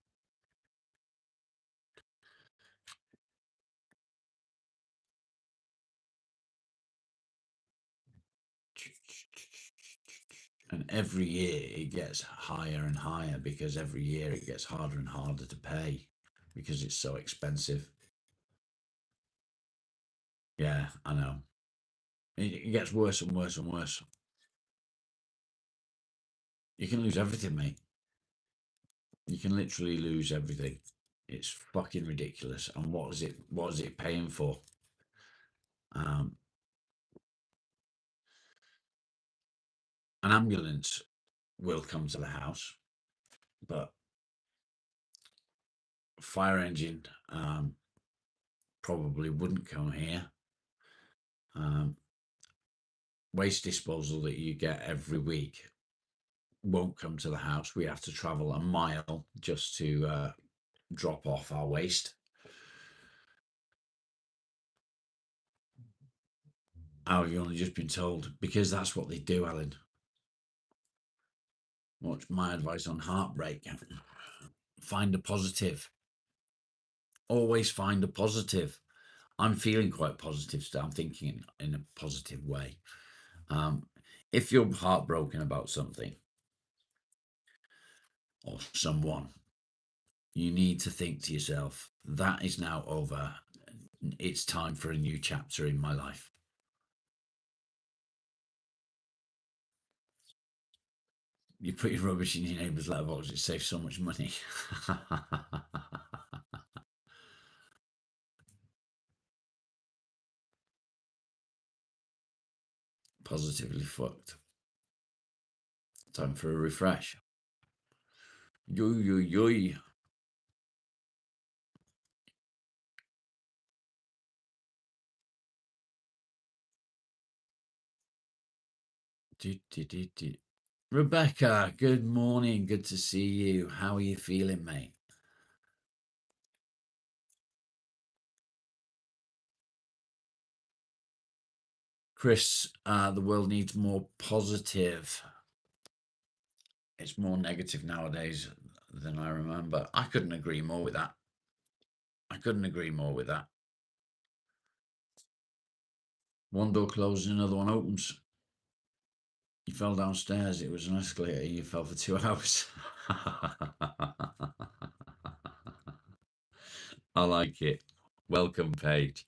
And every year it gets higher and higher because every year it gets harder and harder to pay because it's so expensive. Yeah, I know. It gets worse and worse and worse. You can lose everything, mate. You can literally lose everything. It's fucking ridiculous. And what is it? What is it paying for? Um, an ambulance will come to the house, but fire engine probably wouldn't come here. Um, waste disposal that you get every week won't come to the house. We have to travel a mile just to drop off our waste. Oh, you've only just been told because that's what they do, Alan. What's my advice on heartbreak? Find a positive. Always find a positive. I'm feeling quite positive today. I'm thinking in a positive way. If you're heartbroken about something or someone, you need to think to yourself, that is now over. It's time for a new chapter in my life. You put your rubbish in your neighbour's letterbox, it saves so much money. Positively fucked. Time for a refresh. Yo, yo, yo. Rebecca, good morning. Good to see you. How are you feeling, mate? Chris, the world needs more positive. It's more negative nowadays than I remember. I couldn't agree more with that. I couldn't agree more with that. One door closes, another one opens. You fell downstairs. It was an escalator. You fell for 2 hours. I like it. Welcome, Paige.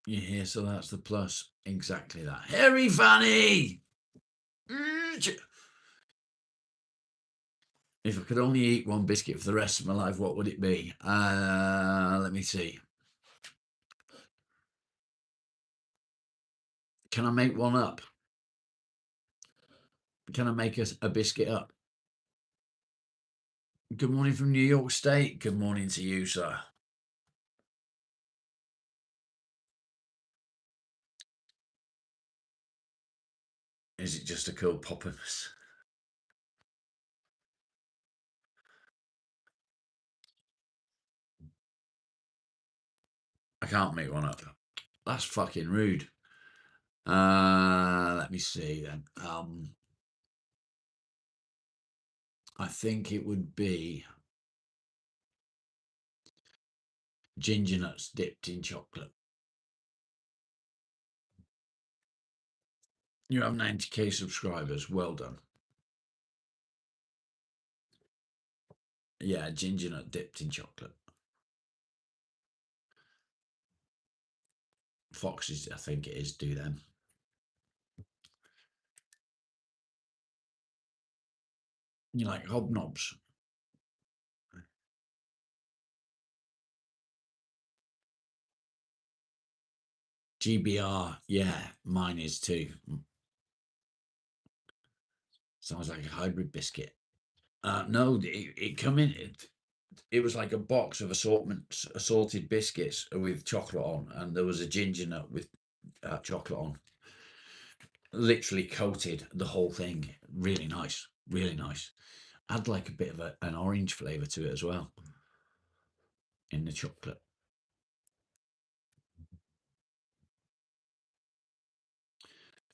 You're here, so that's the plus. Exactly that. Hairy Fanny! If I could only eat one biscuit for the rest of my life, what would it be? Let me see. Can I make one up? Can I make a biscuit up? Good morning from New York State. Good morning to you, sir. Is it just a cool poppimus? I can't make one up. That's fucking rude. Let me see then. I think it would be ginger nuts dipped in chocolate. You have 90k subscribers. Well done. Yeah, ginger nut dipped in chocolate. Foxes, I think it is, do them. You like hobnobs? GBR, yeah, mine is too. Sounds like a hybrid biscuit. No, it come in. It was like a box of assorted biscuits with chocolate on, and there was a ginger nut with chocolate on. Literally coated the whole thing. Really nice, really nice. Add like a bit of an orange flavour to it as well in the chocolate.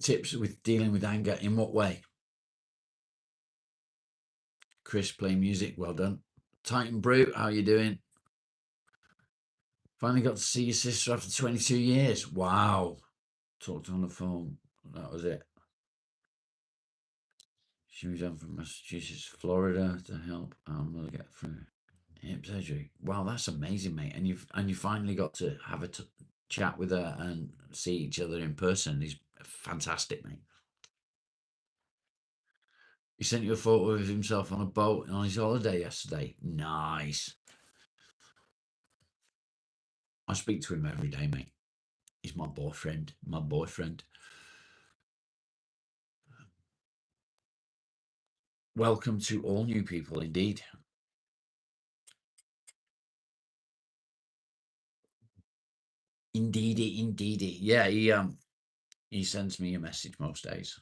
Tips with dealing with anger in what way? Chris playing music, well done. Titan Brew, how you doing? Finally got to see your sister after 22 years. Wow. Talked on the phone. That was it. She moved down from Massachusetts, Florida to help our mother get through hip surgery. Wow, that's amazing, mate. And you finally got to have a chat with her and see each other in person. He's fantastic, mate. He sent you a photo of himself on a boat on his holiday yesterday. Nice. I speak to him every day, mate. He's my boyfriend. My boyfriend. Welcome to all new people, indeed. Indeedy. Yeah, he sends me a message most days.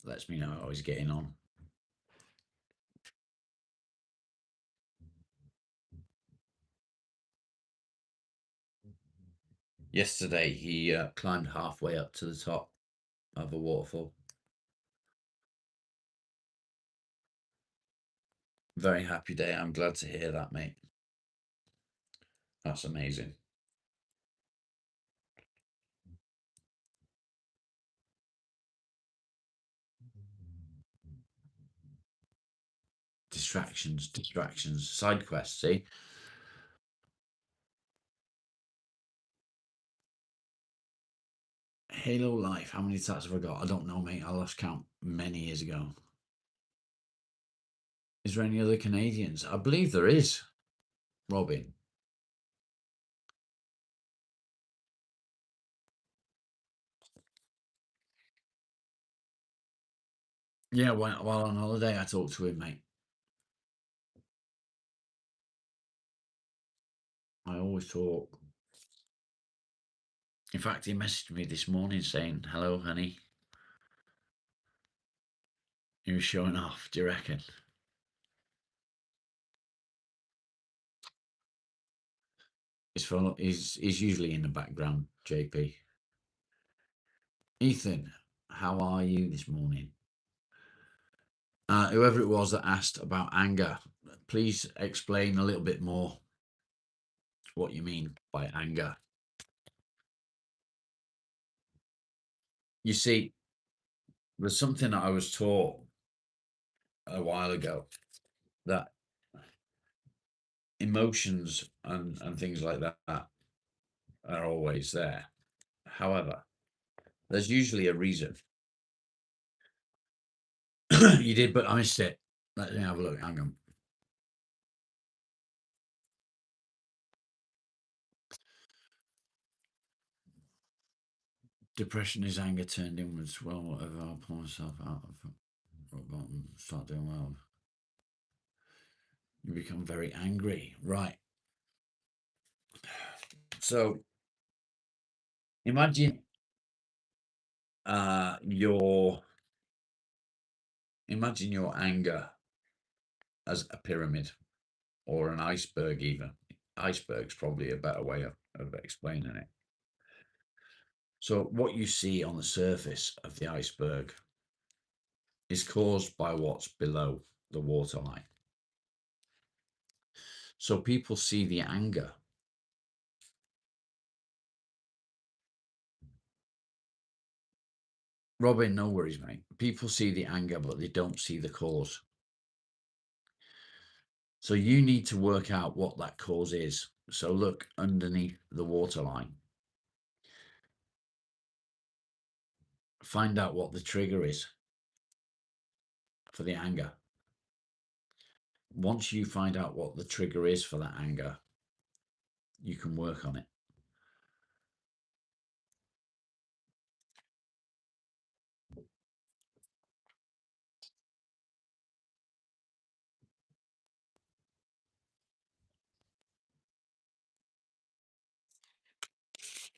Lets me know how he's getting on. Yesterday, he climbed halfway up to the top of a waterfall. Very happy day. I'm glad to hear that, mate. That's amazing. Distractions. Side quests, see? Halo Life. How many tats have I got? I don't know, mate. I lost count many years ago. Is there any other Canadians? I believe there is. Robin. Yeah, while on holiday, I talked to him, mate. I always talk. In fact, he messaged me this morning saying, "Hello, honey." He was showing off. Do you reckon? He's usually in the background, JP. Ethan, how are you this morning? Whoever it was that asked about anger, please explain a little bit more what you mean by anger. You see, there's something that I was taught a while ago that emotions and things like that are always there. However, there's usually a reason. You did, but I missed it. Let me have a look. Hang on. Depression is anger turned inwards. Well, whatever, I'll pull myself out of rock bottom, start doing well. You become very angry. Right. So imagine your anger as a pyramid or an iceberg even. Iceberg's probably a better way of explaining it. So what you see on the surface of the iceberg is caused by what's below the waterline. So people see the anger. Robin, no worries, mate. People see the anger, but they don't see the cause. So you need to work out what that cause is. So look underneath the waterline. Find out what the trigger is for the anger. Once you find out what the trigger is for that anger, you can work on it.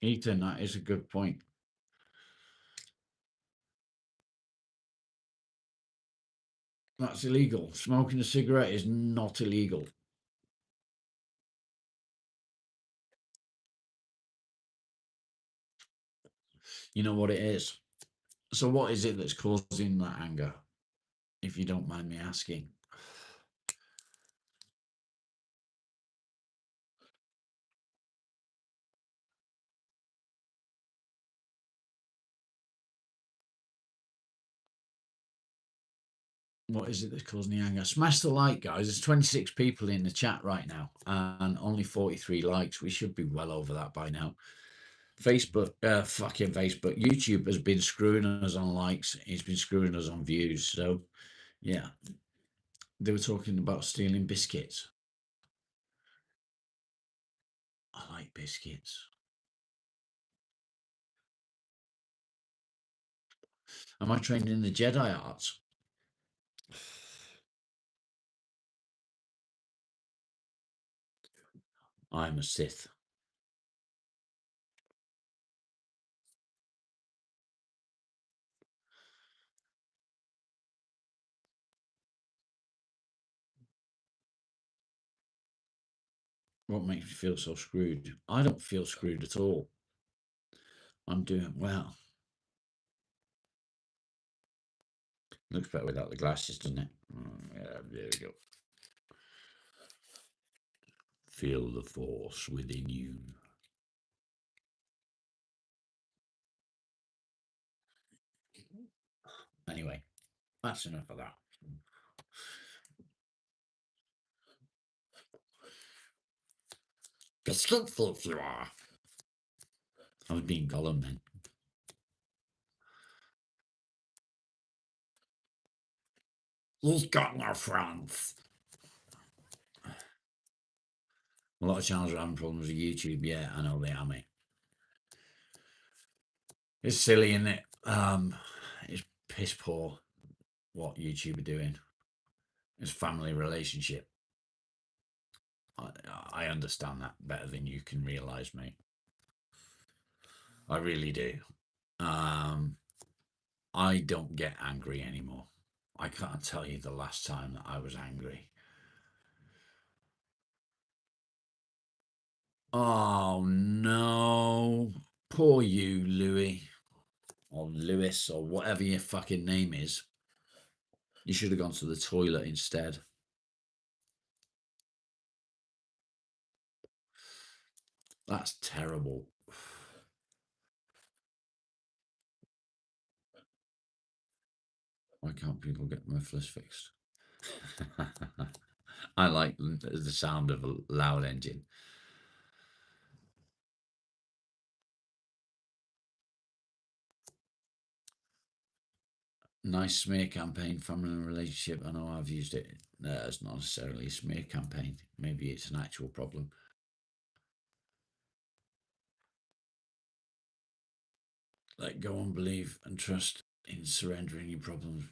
Ethan, that is a good point. That's illegal. Smoking a cigarette is not illegal. You know what it is? So what is it that's causing that anger, if you don't mind me asking? What is it that's causing the anger? Smash the like, guys. There's 26 people in the chat right now and only 43 likes. We should be well over that by now. Fucking Facebook. YouTube has been screwing us on likes. It's been screwing us on views. So, yeah. They were talking about stealing biscuits. I like biscuits. Am I trained in the Jedi arts? I'm a Sith. What makes me feel so screwed? I don't feel screwed at all. I'm doing well. Looks better without the glasses, doesn't it? Yeah, there we go. Feel the force within you. Anyway, that's enough of that. Biscuit thief you are. I was being Gollum then. You've got no friends. A lot of channels are having problems with YouTube. Yeah, I know they are, mate. It's silly, isn't it? It's piss poor what YouTube are doing. It's family relationship. I understand that better than you can realise, mate. I really do. I don't get angry anymore. I can't tell you the last time that I was angry. Oh no. Poor you, Louis. Or Lewis, or whatever your fucking name is. You should have gone to the toilet instead. That's terrible. Why can't people get mufflers fixed? I like the sound of a loud engine. Nice smear campaign, family and relationship. I know I've used it. It's not necessarily a smear campaign. Maybe it's an actual problem. Let go and believe and trust in surrendering your problems.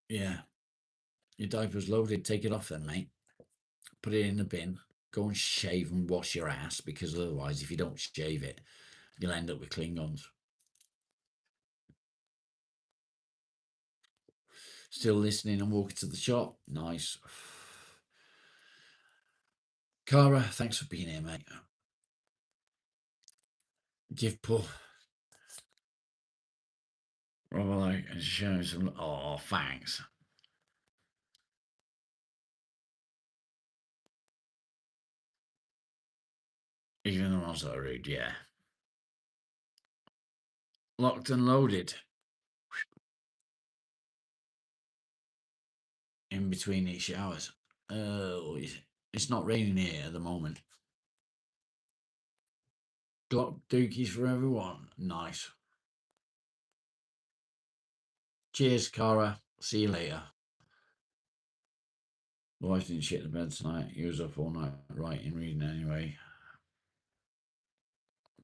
Yeah. Your diaper's loaded. Take it off then, mate. Put it in the bin. Go and shave and wash your ass, because otherwise, if you don't shave it, you'll end up with Klingons. Still listening and walking to the shop. Nice. Cara, thanks for being here, mate. Give Paul. Robert and show some. Oh, thanks. Even the ones that are rude, yeah. Locked and loaded. In between each showers. It's not raining here at the moment. Glock dookies for everyone. Nice. Cheers, Cara. See you later. The wife didn't shit the bed tonight. He was up all night writing, reading anyway.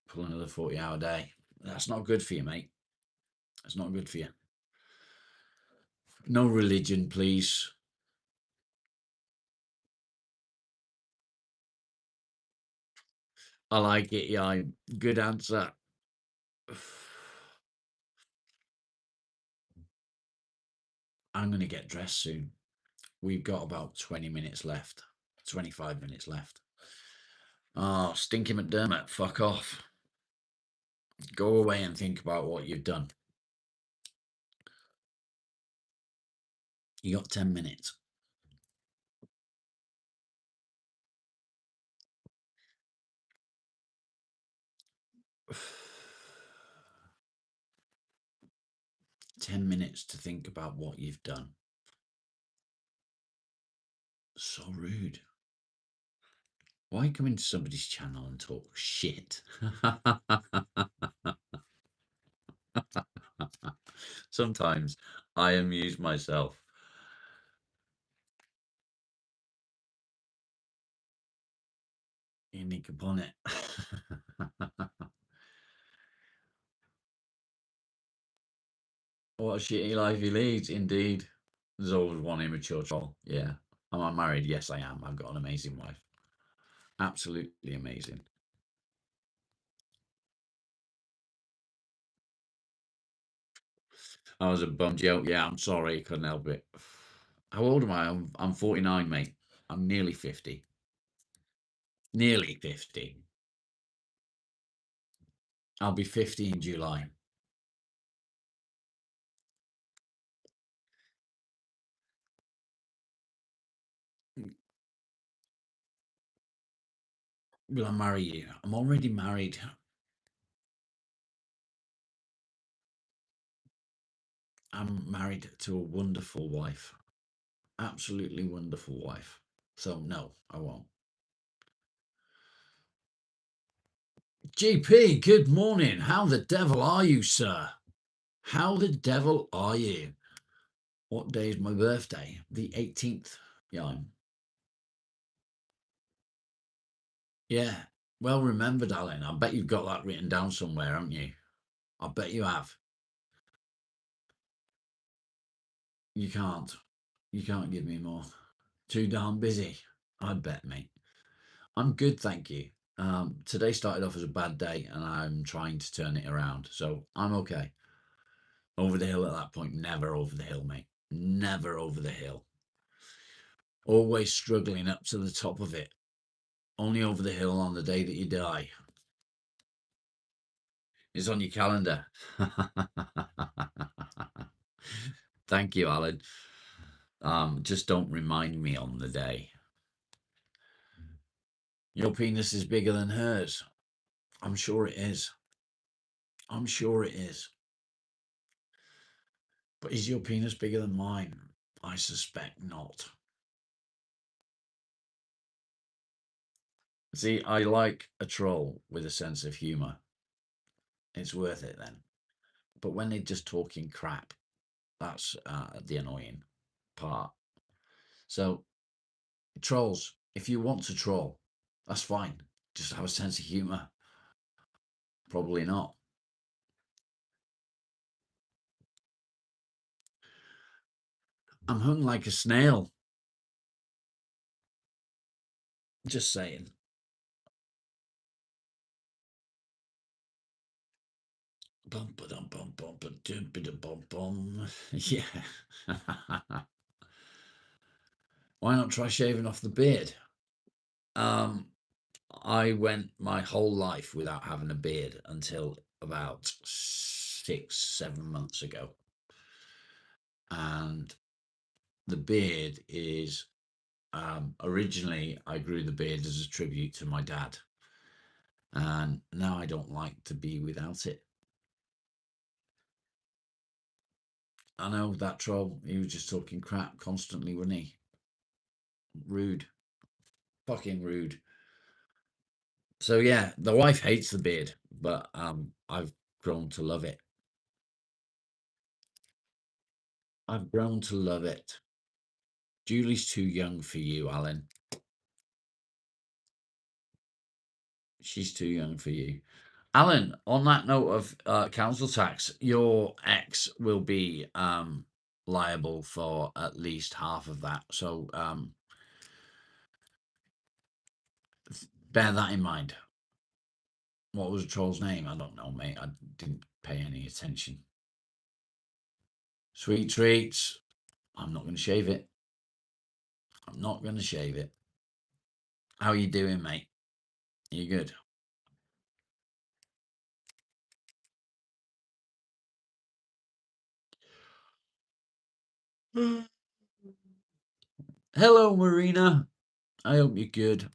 Pull another 40-hour day. That's not good for you, mate. That's not good for you. No religion, please. I like it, yeah. Good answer. I'm going to get dressed soon. We've got about 20 minutes left. 25 minutes left. Oh, Stinky McDermott, fuck off. Go away and think about what you've done. You got 10 minutes. Ten minutes to think about what you've done. So rude. Why come into somebody's channel and talk shit? Sometimes I amuse myself. Unique upon it. What a shitty life he leads, indeed. There's always one immature troll, yeah. Am I married? Yes, I am. I've got an amazing wife. Absolutely amazing. I was a bum joke. Yeah, I'm sorry. Couldn't help it. How old am I? I'm 49, mate. I'm nearly 50. Nearly 50. I'll be 50 in July. Will I marry you? I'm already married. I'm married to a wonderful wife. Absolutely wonderful wife. So, no, I won't. GP, good morning. How the devil are you, sir? How the devil are you? What day is my birthday? The 18th. Yeah. Well remembered, Alan. I bet you've got that written down somewhere, haven't you? I bet you have. You can't. You can't give me more. Too darn busy. I bet, mate. I'm good, thank you. Today started off as a bad day and I'm trying to turn it around. So I'm okay. Over the hill at that point. Never over the hill, mate. Never over the hill. Always struggling up to the top of it. Only over the hill on the day that you die. It's on your calendar. Thank you, Alan. Just don't remind me on the day. Your penis is bigger than hers. I'm sure it is. I'm sure it is. But is your penis bigger than mine? I suspect not. See, I like a troll with a sense of humour. It's worth it then. But when they're just talking crap, that's the annoying part. So, trolls, if you want to troll, that's fine. Just have a sense of humour. Probably not. I'm hung like a snail. Just saying. Bum ba dum bum bum ba dum ba dum bum bum. Yeah. Why not try shaving off the beard? Um, I went my whole life without having a beard until about 6, 7 months ago. And the beard is originally I grew the beard as a tribute to my dad. And now I don't like to be without it. I know that troll, he was just talking crap constantly, wasn't he? Rude. Fucking rude. So yeah, the wife hates the beard, but I've grown to love it. I've grown to love it. Julie's too young for you, Alan. She's too young for you. Alan, on that note of council tax, your ex will be liable for at least half of that. So bear that in mind. What was the troll's name? I don't know, mate. I didn't pay any attention. Sweet treats. I'm not going to shave it. I'm not going to shave it. How you doing, mate? You good? Hello, Marina. I hope you're good.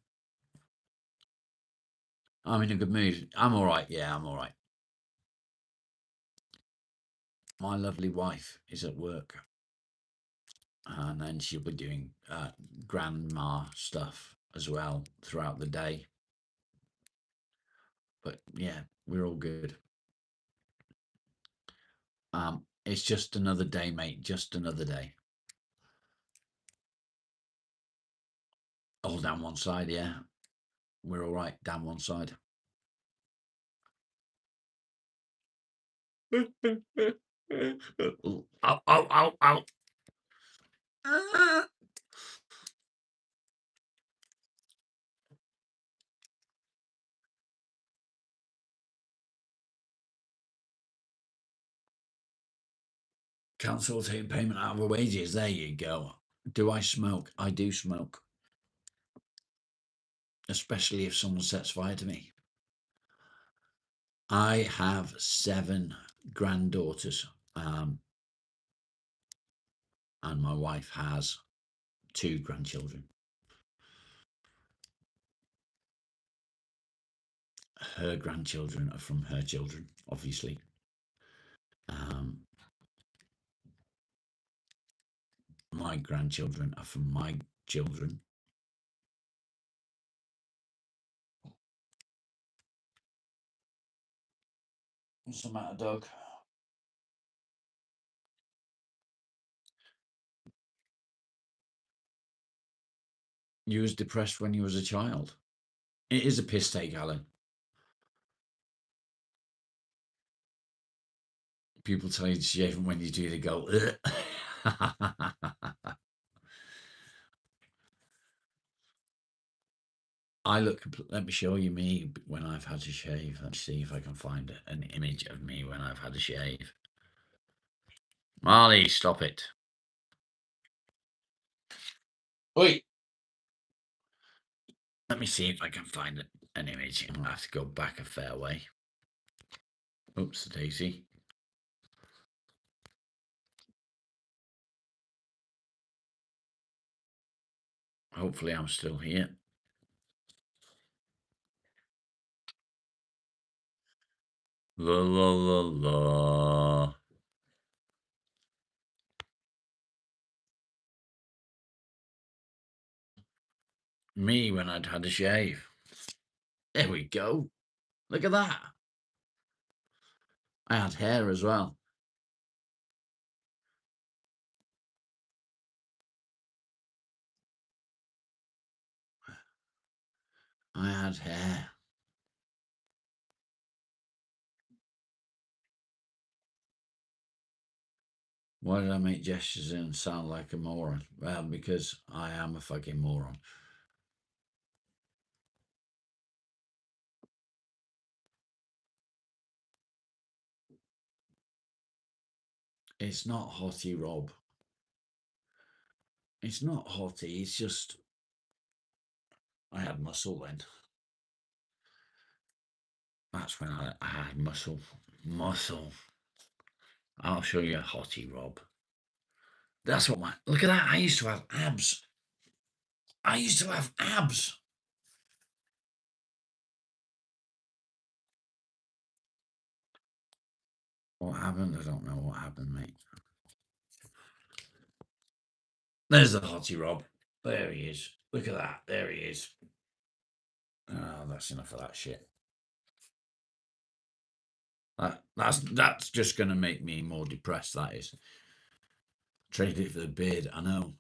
I'm in a good mood. I'm all right. Yeah, I'm all right. My lovely wife is at work, and then she'll be doing grandma stuff as well throughout the day. But yeah, we're all good. It's just another day, mate. Just another day. All down one side, yeah. We're all right down one side. Ow, ow, ow, ow. Council taking payment out of our wages. There you go. Do I smoke? I do smoke, especially if someone sets fire to me. I have 7 granddaughters, and my wife has 2 grandchildren. Her grandchildren are from her children, obviously. My grandchildren are from my children. What's the matter, dog? You was depressed when you was a child. It is a piss take, Alan. People tell you to shave them when you do, they go, I look, let me show you me when I've had to shave. Let's see if I can find an image of me when I've had a shave. Marley, stop it. Wait. Let me see if I can find an image. I'm going to have to go back a fair way. Oops, Daisy. Hopefully I'm still here. La la la la. Me when I'd had a shave. There we go. Look at that. I had hair as well. I had hair. Why did I make gestures and sound like a moron? Well, because I am a fucking moron. It's not hottie, Rob. It's not hottie. It's just I had muscle then. That's when I had muscle. Muscle. I'll show you a hottie, Rob. That's what look at that. I used to have abs. I used to have abs. What happened? I don't know what happened, mate. There's the hottie, Rob. There he is. Look at that. There he is. Oh, that's enough of that shit. That's just going to make me more depressed. That is. Trade it for the beard. I know.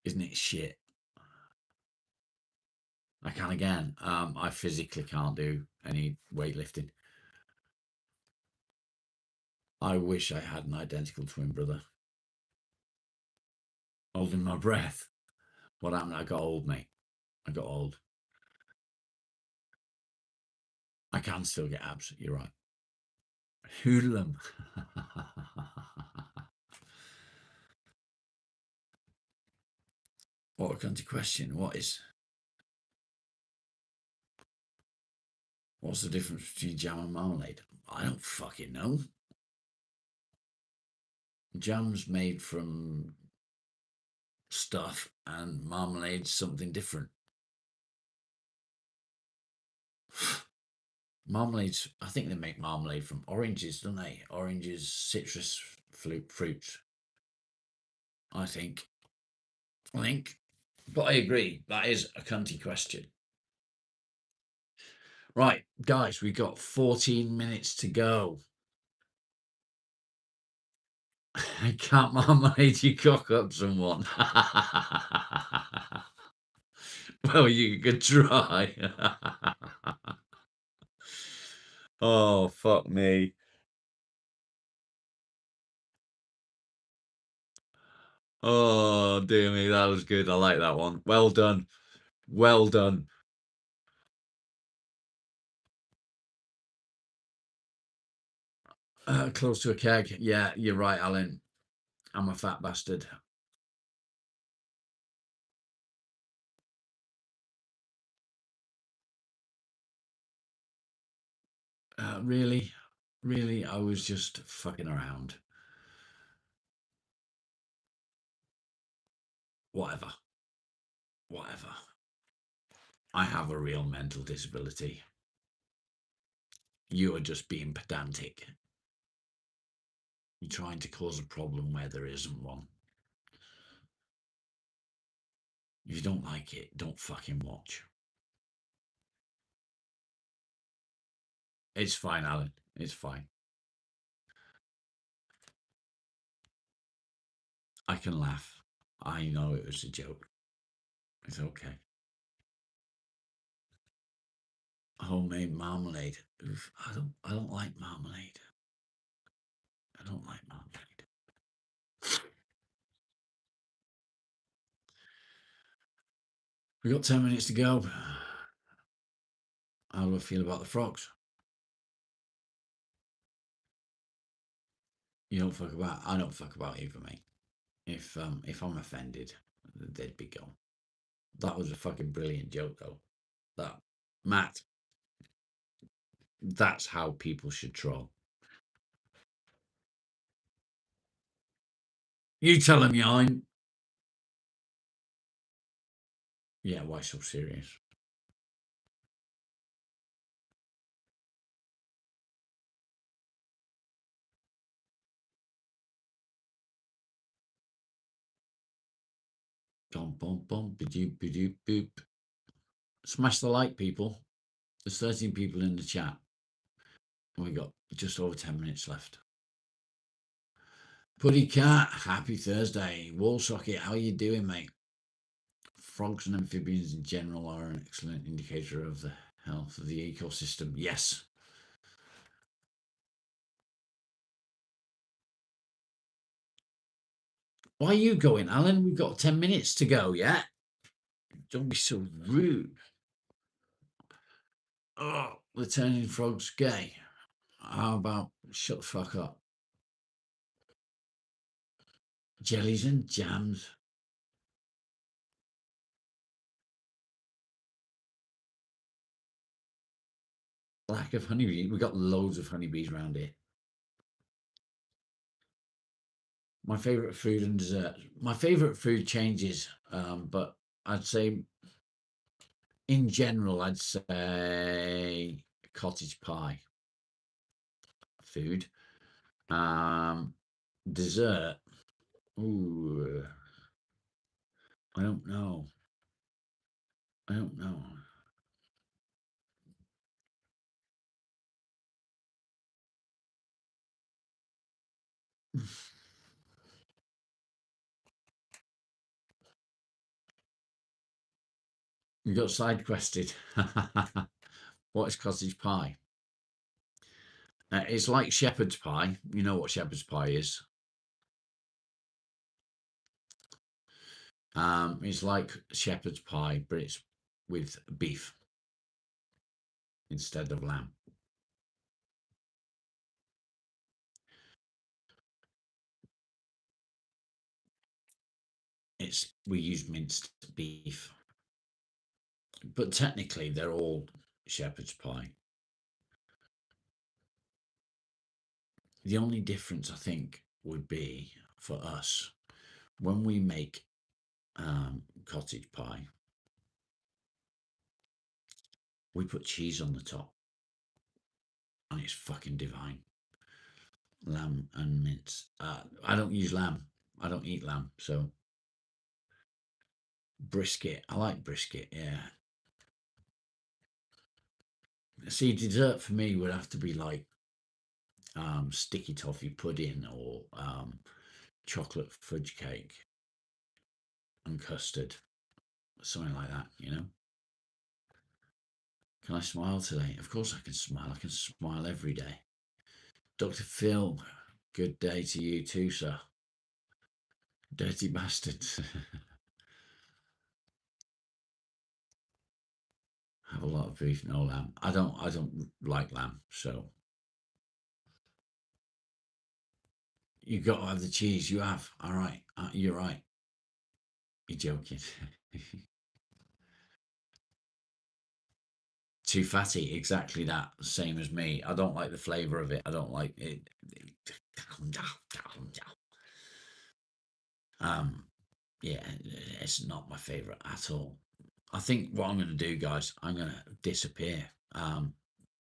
Isn't it shit? I can again. I physically can't do any weightlifting. I wish I had an identical twin brother. Holding my breath. What happened? I got old, mate. I got old. I can still get abs. You're right. Hoodlum. What a country question. What's the difference between jam and marmalade? I don't fucking know. Jam's made from stuff and marmalade's something different. Marmalades, I think they make marmalade from oranges, don't they? Oranges, citrus fruits. I think. But I agree, that is a cunty question. Right, guys, we've got 14 minutes to go. I can't marmalade you cock up someone. Well, you could try. Oh, fuck me. Oh, dear me, that was good. I like that one. Well done. Well done. Close to a keg. Yeah, you're right, Alan. I'm a fat bastard. Really, really, I was just fucking around. Whatever, whatever. I have a real mental disability. You are just being pedantic. You're trying to cause a problem where there isn't one. If you don't like it, don't fucking watch. It's fine, Alan. It's fine. I can laugh. I know it was a joke. It's okay. Homemade marmalade. Oof, I don't like marmalade. I don't like marmalade. We got 10 minutes to go. How do I feel about the frogs? You don't fuck about. I don't fuck about either, mate. If I'm offended, they'd be gone. That was a fucking brilliant joke, though. That Matt. That's how people should troll. You tell him, Yine. Yeah, why so serious? Bum bum bum ba-doop ba-doop boop. Smash the like, people. There's 13 people in the chat, and we got just over 10 minutes left. Putty Cat, happy Thursday. Wall Socket, how are you doing, mate? Frogs and amphibians in general are an excellent indicator of the health of the ecosystem. Yes. Why are you going, Alan? We've got 10 minutes to go, yeah? Don't be so rude. Oh, the turning frog's gay. How about shut the fuck up? Jellies and jams. Lack of honeybees. We've got loads of honeybees around here. My favourite food and dessert. My favourite food changes, but I'd say, in general, I'd say cottage pie. Food. Dessert. Ooh, I don't know. I don't know. You got side quested. What is cottage pie? It's like shepherd's pie. You know what shepherd's pie is. It's like shepherd's pie, but it's with beef instead of lamb. We use minced beef, but technically they're all shepherd's pie. The only difference I think would be for us when we make cottage pie, we put cheese on the top, and it's fucking divine. Lamb and mince. I don't use lamb. I don't eat lamb, so brisket. I like brisket. Yeah. See, dessert for me would have to be like sticky toffee pudding or chocolate fudge cake and custard, something like that. You know. Can I smile today? Of course I can smile. I can smile every day. Dr. Phil, good day to you too, sir. Dirty bastards. Have a lot of beef, no lamb. I don't like lamb, so You got to have the cheese. You have. All right. You're right. You're joking. Too fatty. Exactly that. Same as me. I don't like the flavour of it. I don't like it. Um, yeah, it's not my favourite at all. I think what I'm going to do, guys, I'm going to disappear.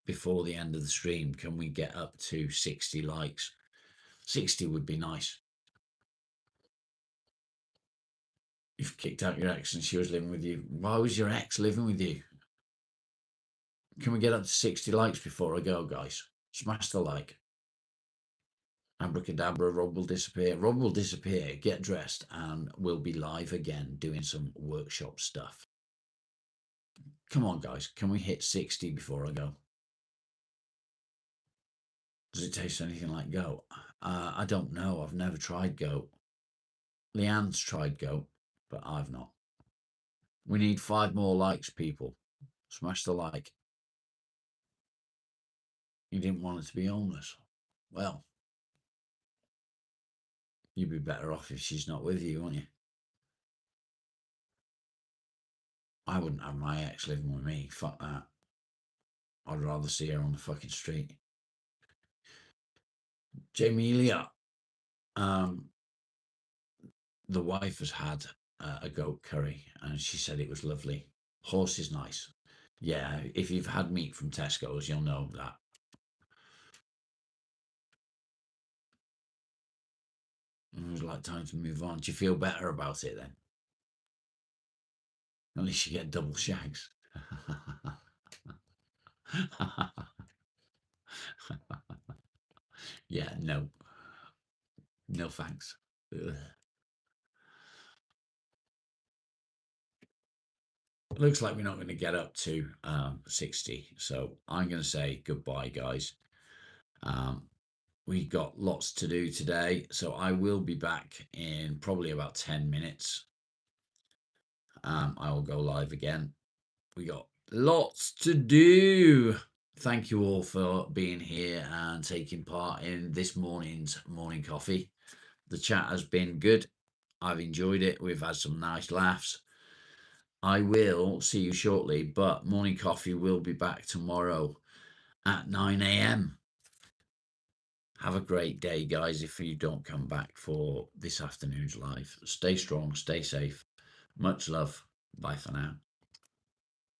Before the end of the stream, can we get up to 60 likes? 60 would be nice. You've kicked out your ex and she was living with you. Why was your ex living with you? Can we get up to 60 likes before I go, guys? Smash the like. Abracadabra, Rob will disappear. Rob will disappear, get dressed, and we'll be live again doing some workshop stuff. Come on, guys. Can we hit 60 before I go? Does it taste anything like goat? I don't know. I've never tried goat. Leanne's tried goat, but I've not. We need 5 more likes, people. Smash the like. You didn't want her to be homeless. Well, you'd be better off if she's not with you, wouldn't you? I wouldn't have my ex living with me. Fuck that. I'd rather see her on the fucking street. Jamelia, the wife has had a goat curry and she said it was lovely. Horse is nice. Yeah, if you've had meat from Tesco's, you'll know that. It was like time to move on. Do you feel better about it then? At least you get double shags. Yeah, no. No thanks. Ugh. Looks like we're not going to get up to 60. So I'm going to say goodbye, guys. We got lots to do today. So I will be back in probably about 10 minutes. I will go live again. We got lots to do. Thank you all for being here and taking part in this morning's morning coffee. The chat has been good. I've enjoyed it. We've had some nice laughs. I will see you shortly, but morning coffee will be back tomorrow at 9 a.m. Have a great day, guys, if you don't come back for this afternoon's live. Stay strong, stay safe. Much love. Bye for now.